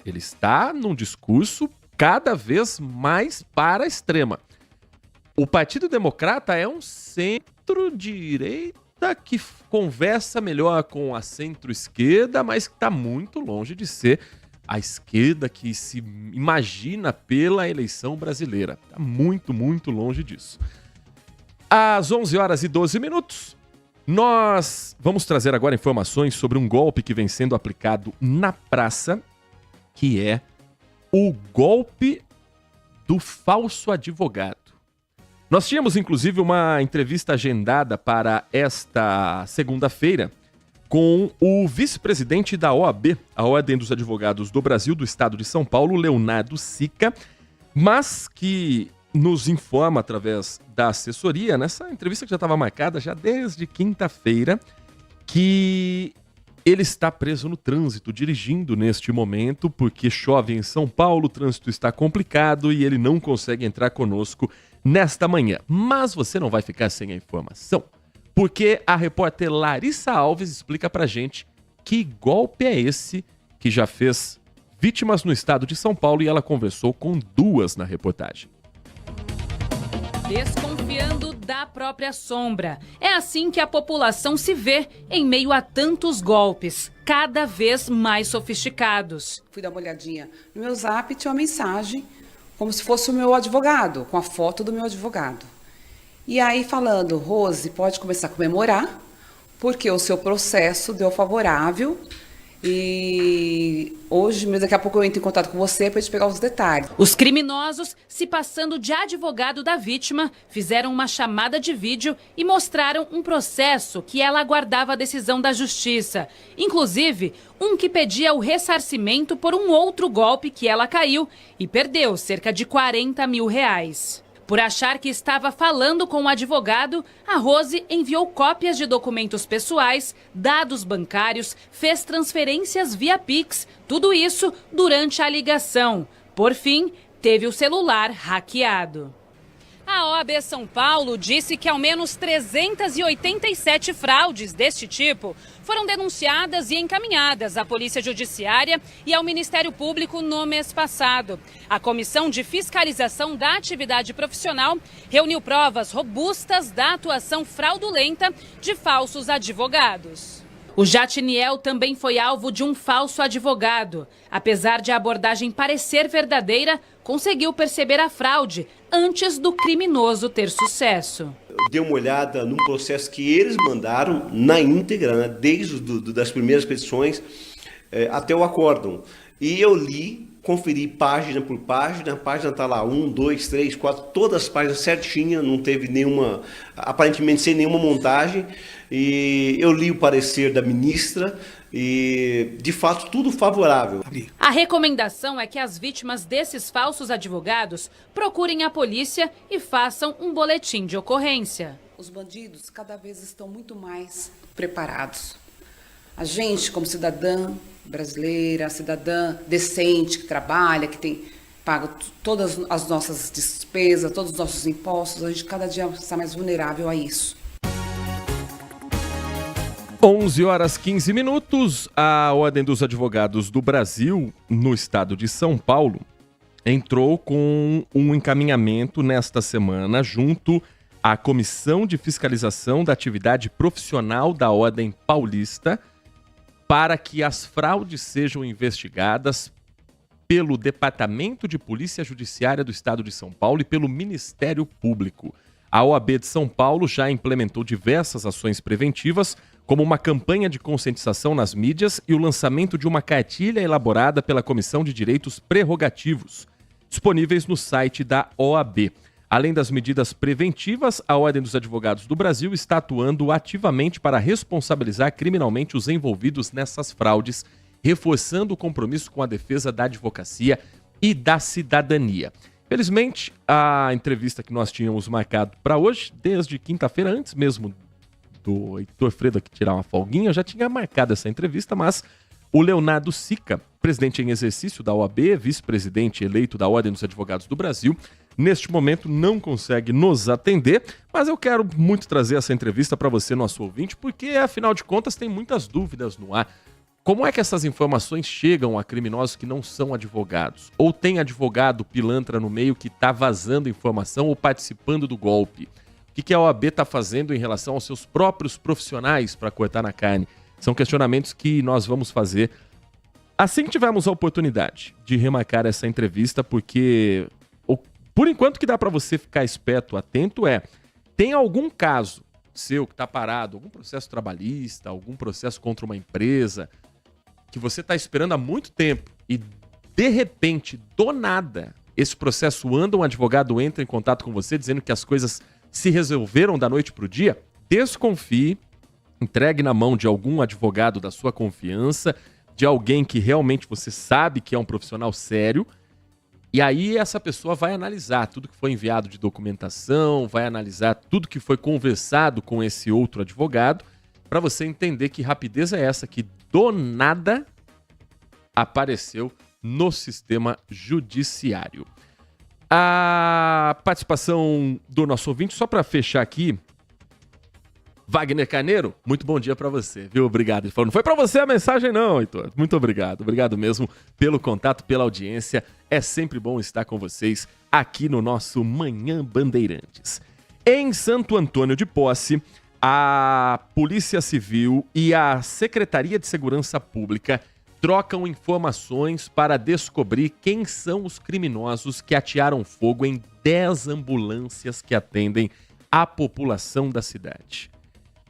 Ele está num discurso cada vez mais para a extrema. O Partido Democrata é um centro-direita que conversa melhor com a centro-esquerda, mas que está muito longe de ser a esquerda que se imagina pela eleição brasileira. Está muito, muito longe disso. Às 11h12, nós vamos trazer agora informações sobre um golpe que vem sendo aplicado na praça, que é o golpe do falso advogado. Nós tínhamos, inclusive, uma entrevista agendada para esta segunda-feira com o vice-presidente da OAB, a Ordem dos Advogados do Brasil, do Estado de São Paulo, Leonardo Sica, mas que nos informa através da assessoria, nessa entrevista que já estava marcada já desde quinta-feira, que ele está preso no trânsito, dirigindo neste momento, porque chove em São Paulo, o trânsito está complicado e ele não consegue entrar conosco nesta manhã. Mas você não vai ficar sem a informação, porque a repórter Larissa Alves explica pra gente que golpe é esse que já fez vítimas no estado de São Paulo e ela conversou com duas na reportagem. Desconfiando da própria sombra. É assim que a população se vê em meio a tantos golpes, cada vez mais sofisticados. Fui dar uma olhadinha no meu zap e tinha uma mensagem como se fosse o meu advogado, com a foto do meu advogado. E aí falando, Rose, pode começar a comemorar, porque o seu processo deu favorável e hoje, daqui a pouco eu entro em contato com você para a gente pegar os detalhes. Os criminosos, se passando de advogado da vítima, fizeram uma chamada de vídeo e mostraram um processo que ela aguardava a decisão da justiça. Inclusive, um que pedia o ressarcimento por um outro golpe que ela caiu e perdeu cerca de R$40 mil. Por achar que estava falando com o advogado, a Rose enviou cópias de documentos pessoais, dados bancários, fez transferências via Pix, tudo isso durante a ligação. Por fim, teve o celular hackeado. A OAB São Paulo disse que ao menos 387 fraudes deste tipo foram denunciadas e encaminhadas à Polícia Judiciária e ao Ministério Público no mês passado. A Comissão de Fiscalização da Atividade Profissional reuniu provas robustas da atuação fraudulenta de falsos advogados. O Jatiniel também foi alvo de um falso advogado. Apesar de a abordagem parecer verdadeira, conseguiu perceber a fraude antes do criminoso ter sucesso. Eu dei uma olhada num processo que eles mandaram na íntegra, né, desde das primeiras petições até o acórdão. E eu li, conferi página por página, a página está lá 1, 2, 3, 4, todas as páginas certinhas, não teve nenhuma, aparentemente sem nenhuma montagem. E eu li o parecer da ministra e, de fato, tudo favorável. A recomendação é que as vítimas desses falsos advogados procurem a polícia e façam um boletim de ocorrência. Os bandidos cada vez estão muito mais preparados. A gente, como cidadã brasileira, cidadã decente, que trabalha, que tem paga todas as nossas despesas, todos os nossos impostos, a gente cada dia está mais vulnerável a isso. 11h15. A Ordem dos Advogados do Brasil, no estado de São Paulo, entrou com um encaminhamento nesta semana junto à Comissão de Fiscalização da Atividade Profissional da Ordem Paulista para que as fraudes sejam investigadas pelo Departamento de Polícia Judiciária do Estado de São Paulo e pelo Ministério Público. A OAB de São Paulo já implementou diversas ações preventivas, como uma campanha de conscientização nas mídias e o lançamento de uma cartilha elaborada pela Comissão de Direitos Prerrogativos, disponíveis no site da OAB. Além das medidas preventivas, a Ordem dos Advogados do Brasil está atuando ativamente para responsabilizar criminalmente os envolvidos nessas fraudes, reforçando o compromisso com a defesa da advocacia e da cidadania. Felizmente, a entrevista que nós tínhamos marcado para hoje, desde quinta-feira, antes mesmo do Heitor Fredo aqui tirar uma folguinha, eu já tinha marcado essa entrevista, mas o Leonardo Sica, presidente em exercício da OAB, vice-presidente eleito da Ordem dos Advogados do Brasil, neste momento não consegue nos atender, mas eu quero muito trazer essa entrevista para você, nosso ouvinte, porque, afinal de contas, tem muitas dúvidas no ar. Como é que essas informações chegam a criminosos que não são advogados? Ou tem advogado pilantra no meio que está vazando informação ou participando do golpe? O que a OAB está fazendo em relação aos seus próprios profissionais para cortar na carne? São questionamentos que nós vamos fazer assim que tivermos a oportunidade de remarcar essa entrevista, porque por enquanto que dá para você ficar esperto, atento tem algum caso seu que está parado, algum processo trabalhista, algum processo contra uma empresa, que você está esperando há muito tempo e de repente, do nada, esse processo anda, um advogado entra em contato com você dizendo que as coisas se resolveram da noite para o dia, desconfie, entregue na mão de algum advogado da sua confiança, de alguém que realmente você sabe que é um profissional sério, e aí essa pessoa vai analisar tudo que foi enviado de documentação, vai analisar tudo que foi conversado com esse outro advogado, para você entender que rapidez é essa que do nada apareceu no sistema judiciário. A participação do nosso ouvinte, só para fechar aqui, Wagner Carneiro, muito bom dia para você, viu? Obrigado. Ele falou, não foi para você a mensagem não, Heitor. Muito obrigado. Obrigado mesmo pelo contato, pela audiência. É sempre bom estar com vocês aqui no nosso Manhã Bandeirantes. Em Santo Antônio de Posse, a Polícia Civil e a Secretaria de Segurança Pública trocam informações para descobrir quem são os criminosos que atearam fogo em 10 ambulâncias que atendem a população da cidade.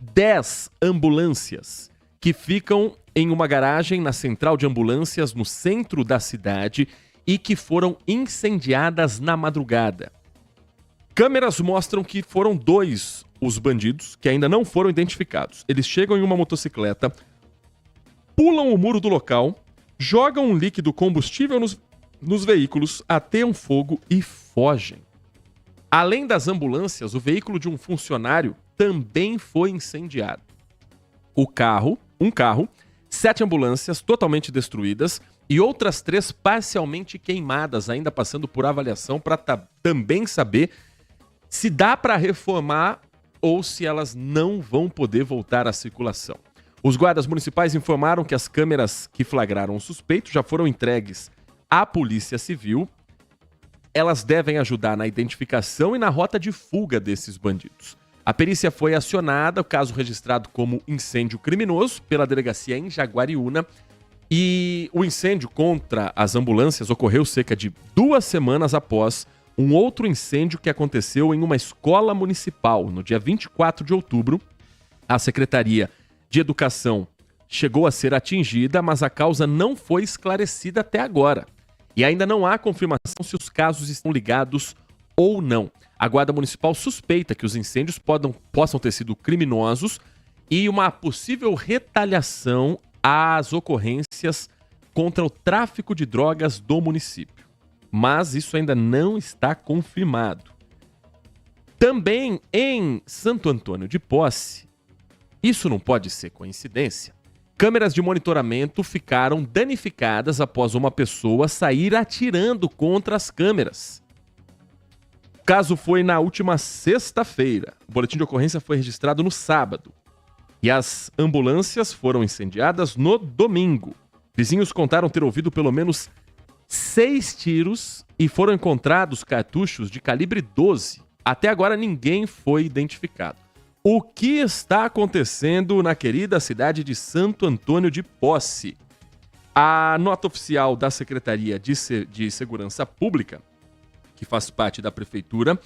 10 ambulâncias que ficam em uma garagem na central de ambulâncias no centro da cidade e que foram incendiadas na madrugada. Câmeras mostram que foram 2 os bandidos que ainda não foram identificados. Eles chegam em uma motocicleta, pulam o muro do local, jogam um líquido combustível nos veículos, ateiam fogo e fogem. Além das ambulâncias, o veículo de um funcionário também foi incendiado. Um carro, 7 ambulâncias totalmente destruídas e outras 3 parcialmente queimadas, ainda passando por avaliação para também saber se dá para reformar ou se elas não vão poder voltar à circulação. Os guardas municipais informaram que as câmeras que flagraram o suspeito já foram entregues à Polícia Civil. Elas devem ajudar na identificação e na rota de fuga desses bandidos. A perícia foi acionada, o caso registrado como incêndio criminoso pela delegacia em Jaguariúna. E o incêndio contra as ambulâncias ocorreu cerca de 2 semanas após um outro incêndio que aconteceu em uma escola municipal. No dia 24 de outubro, a Secretaria de Educação chegou a ser atingida, mas a causa não foi esclarecida até agora. E ainda não há confirmação se os casos estão ligados ou não. A Guarda Municipal suspeita que os incêndios possam ter sido criminosos e uma possível retaliação às ocorrências contra o tráfico de drogas do município. Mas isso ainda não está confirmado. Também em Santo Antônio de Posse, isso não pode ser coincidência, câmeras de monitoramento ficaram danificadas após uma pessoa sair atirando contra as câmeras. O caso foi na última sexta-feira. O boletim de ocorrência foi registrado no sábado. E as ambulâncias foram incendiadas no domingo. Vizinhos contaram ter ouvido pelo menos 6 tiros e foram encontrados cartuchos de calibre 12. Até agora ninguém foi identificado. O que está acontecendo na querida cidade de Santo Antônio de Posse? A nota oficial da Secretaria de Segurança Pública, que faz parte da Prefeitura,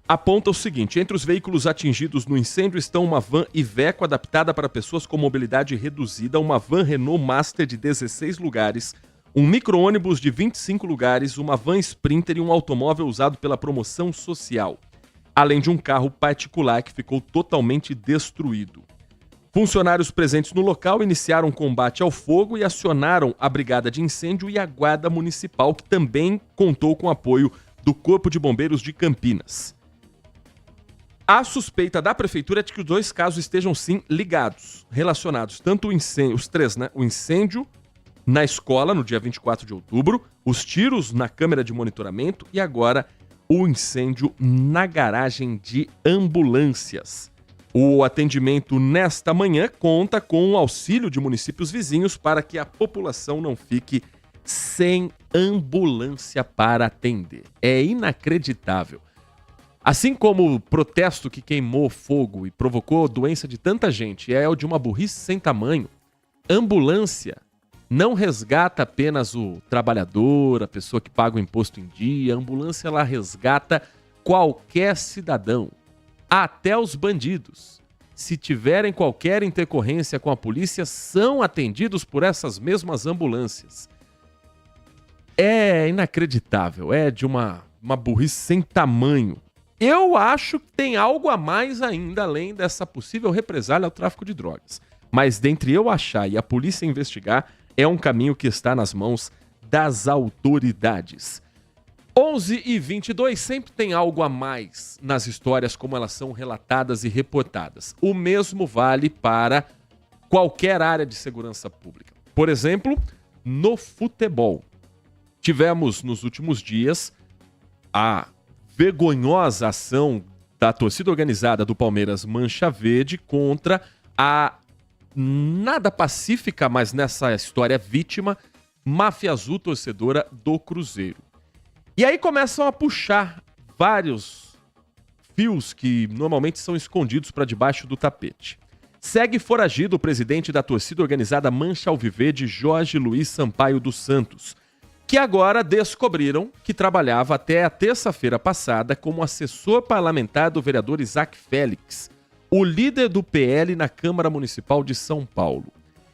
aponta o seguinte: entre os veículos atingidos no incêndio estão uma van Iveco adaptada para pessoas com mobilidade reduzida, uma van Renault Master de 16 lugares, um micro-ônibus de 25 lugares, uma van Sprinter e um automóvel usado pela promoção social, além de um carro particular que ficou totalmente destruído. Funcionários presentes no local iniciaram um combate ao fogo e acionaram a Brigada de Incêndio e a Guarda Municipal, que também contou com apoio do Corpo de Bombeiros de Campinas. A suspeita da Prefeitura é de que os 2 casos estejam sim ligados, relacionados, tanto o incêndio, os 3, né? O incêndio na escola no dia 24 de outubro, os tiros na câmera de monitoramento e agora o incêndio na garagem de ambulâncias. O atendimento nesta manhã conta com o auxílio de municípios vizinhos para que a população não fique sem ambulância para atender. É inacreditável. Assim como o protesto que queimou fogo e provocou doença de tanta gente é o de uma burrice sem tamanho, ambulância não resgata apenas o trabalhador, a pessoa que paga o imposto em dia. A ambulância ela resgata qualquer cidadão, até os bandidos. Se tiverem qualquer intercorrência com a polícia, são atendidos por essas mesmas ambulâncias. É inacreditável, é de uma burrice sem tamanho. Eu acho que tem algo a mais ainda, além dessa possível represália ao tráfico de drogas. Mas dentre eu achar e a polícia investigar, é um caminho que está nas mãos das autoridades. 11h22, sempre tem algo a mais nas histórias como elas são relatadas e reportadas. O mesmo vale para qualquer área de segurança pública. Por exemplo, no futebol. Tivemos nos últimos dias a vergonhosa ação da torcida organizada do Palmeiras Mancha Verde contra a nada pacífica, mas nessa história vítima, Máfia Azul, torcedora do Cruzeiro. E aí começam a puxar vários fios que normalmente são escondidos para debaixo do tapete. Segue foragido o presidente da torcida organizada Mancha Alviverde, Jorge Luiz Sampaio dos Santos, que agora descobriram que trabalhava até a terça-feira passada como assessor parlamentar do vereador Isaac Félix, o líder do PL na Câmara Municipal de São Paulo.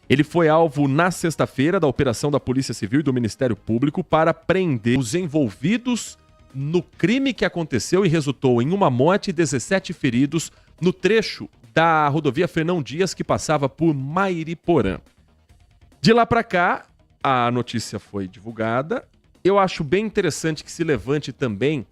Ele foi alvo na sexta-feira da operação da Polícia Civil e do Ministério Público para prender os envolvidos no crime que aconteceu e resultou em uma morte e 17 feridos no trecho da rodovia Fernão Dias que passava por Mairiporã. De lá para cá, a notícia foi divulgada. Eu acho bem interessante que se levante também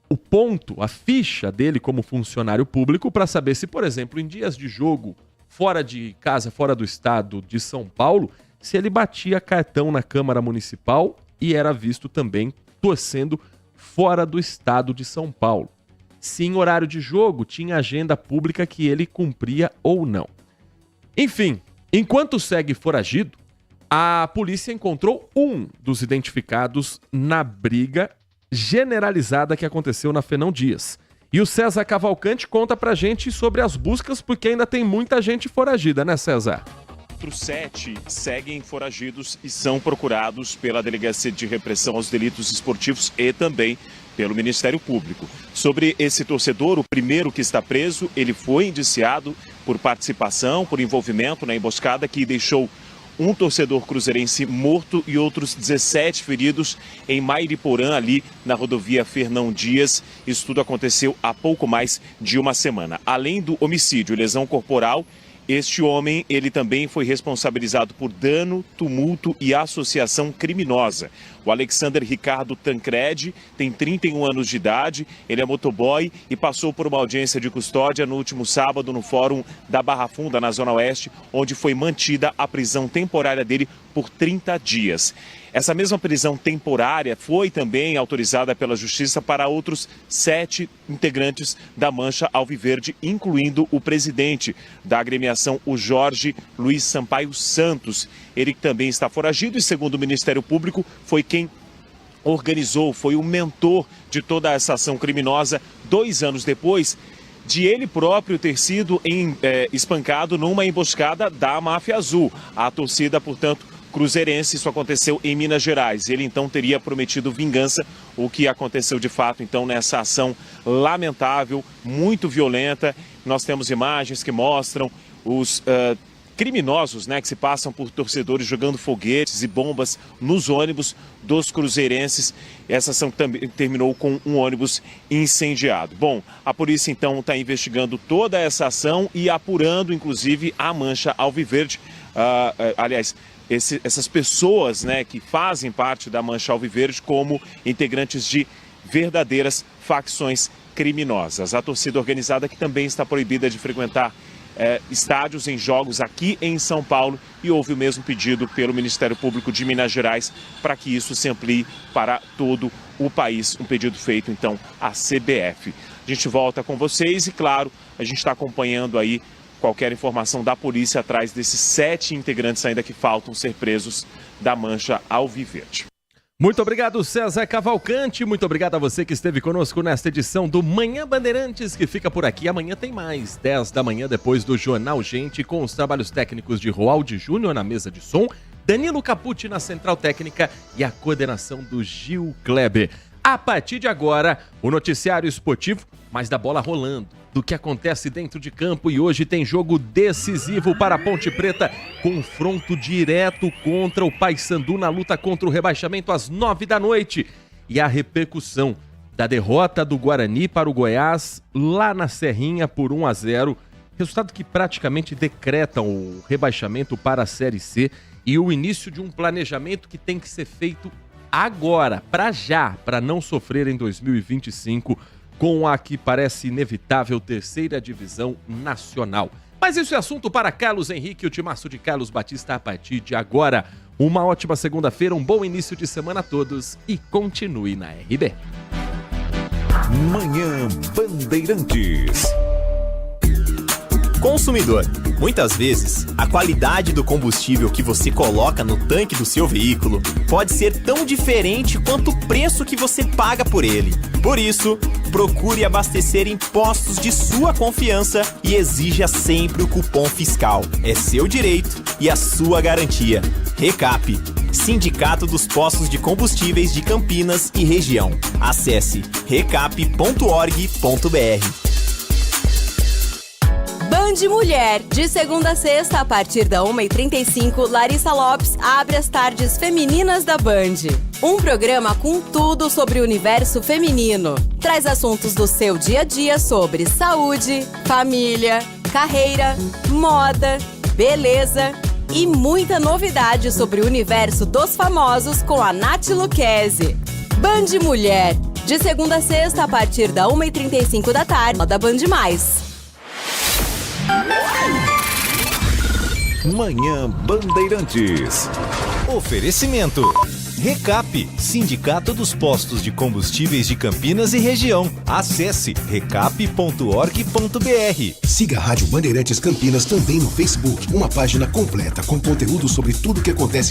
o ponto, a ficha dele como funcionário público para saber se, por exemplo, em dias de jogo fora de casa, fora do estado de São Paulo, se ele batia cartão na Câmara Municipal e era visto também torcendo fora do estado de São Paulo. se em horário de jogo tinha agenda pública que ele cumpria ou não. Enfim, enquanto segue foragido, a polícia encontrou um dos identificados na briga generalizada que aconteceu na Fernão Dias. E o César Cavalcante conta pra gente sobre as buscas, porque ainda tem muita gente foragida, né, César? Outros 7 seguem foragidos e são procurados pela Delegacia de Repressão aos Delitos Esportivos e também pelo Ministério Público. Sobre esse torcedor, o primeiro que está preso, ele foi indiciado por participação, por envolvimento na emboscada que deixou um torcedor cruzeirense morto e outros 17 feridos em Mairiporã, ali na rodovia Fernão Dias. Isso tudo aconteceu há pouco mais de uma semana. Além do homicídio e lesão corporal, este homem, ele também foi responsabilizado por dano, tumulto e associação criminosa. O Alexander Ricardo Tancredi tem 31 anos de idade, ele é motoboy e passou por uma audiência de custódia no último sábado no Fórum da Barra Funda, na Zona Oeste, onde foi mantida a prisão temporária dele por 30 dias. Essa mesma prisão temporária foi também autorizada pela Justiça para outros 7 integrantes da Mancha Alviverde, incluindo o presidente da agremiação, o Jorge Luiz Sampaio Santos. Ele também está foragido e, segundo o Ministério Público, foi quem organizou, foi o mentor de toda essa ação criminosa 2 anos depois de ele próprio ter sido espancado numa emboscada da Máfia Azul. A torcida, portanto, cruzeirense, isso aconteceu em Minas Gerais. Ele então teria prometido vingança, o que aconteceu de fato então nessa ação lamentável, muito violenta. Nós temos imagens que mostram os criminosos, né, que se passam por torcedores jogando foguetes e bombas nos ônibus dos cruzeirenses. Essa ação também terminou com um ônibus incendiado. Bom, a polícia então está investigando toda essa ação e apurando inclusive a Mancha Alviverde. Essas pessoas, né, que fazem parte da Mancha Alviverde como integrantes de verdadeiras facções criminosas. A torcida organizada que também está proibida de frequentar estádios em jogos aqui em São Paulo, e houve o mesmo pedido pelo Ministério Público de Minas Gerais para que isso se amplie para todo o país, um pedido feito então à CBF. A gente volta com vocês e, claro, a gente está acompanhando aí qualquer informação da polícia atrás desses 7 integrantes ainda que faltam ser presos da Mancha Alviverde. Muito obrigado, César Cavalcante. Muito obrigado a você que esteve conosco nesta edição do Manhã Bandeirantes, que fica por aqui. Amanhã tem mais, 10 da manhã, depois do Jornal Gente, com os trabalhos técnicos de Roaldi Júnior na mesa de som, Danilo Capucci na central técnica e a coordenação do Gil Kleber. A partir de agora, o noticiário esportivo, mas da bola rolando, do que acontece dentro de campo, e hoje tem jogo decisivo para a Ponte Preta, confronto direto contra o Paysandu na luta contra o rebaixamento às 9 da noite. E a repercussão da derrota do Guarani para o Goiás lá na Serrinha por 1-0, resultado que praticamente decreta o rebaixamento para a Série C e o início de um planejamento que tem que ser feito agora, para não sofrer em 2025 com a que parece inevitável terceira divisão nacional. Mas isso é assunto para Carlos Henrique e o timaço de Carlos Batista a partir de agora. Uma ótima segunda-feira, um bom início de semana a todos e continue na RB. Manhã Bandeirantes. Consumidor, muitas vezes, a qualidade do combustível que você coloca no tanque do seu veículo pode ser tão diferente quanto o preço que você paga por ele. Por isso, procure abastecer em postos de sua confiança e exija sempre o cupom fiscal. É seu direito e a sua garantia. Recap, Sindicato dos Postos de Combustíveis de Campinas e Região. Acesse recap.org.br. Band Mulher, de segunda a sexta, a partir da 1h35, Larissa Lopes abre as tardes femininas da Band. Um programa com tudo sobre o universo feminino. Traz assuntos do seu dia a dia sobre saúde, família, carreira, moda, beleza e muita novidade sobre o universo dos famosos com a Nath Lucchesi. Band Mulher, de segunda a sexta, a partir da 1h35 da tarde, da Band Mais. Manhã Bandeirantes. Oferecimento. Recap, Sindicato dos Postos de Combustíveis de Campinas e região. Acesse recap.org.br. Siga a Rádio Bandeirantes Campinas também no Facebook, uma página completa com conteúdo sobre tudo o que acontece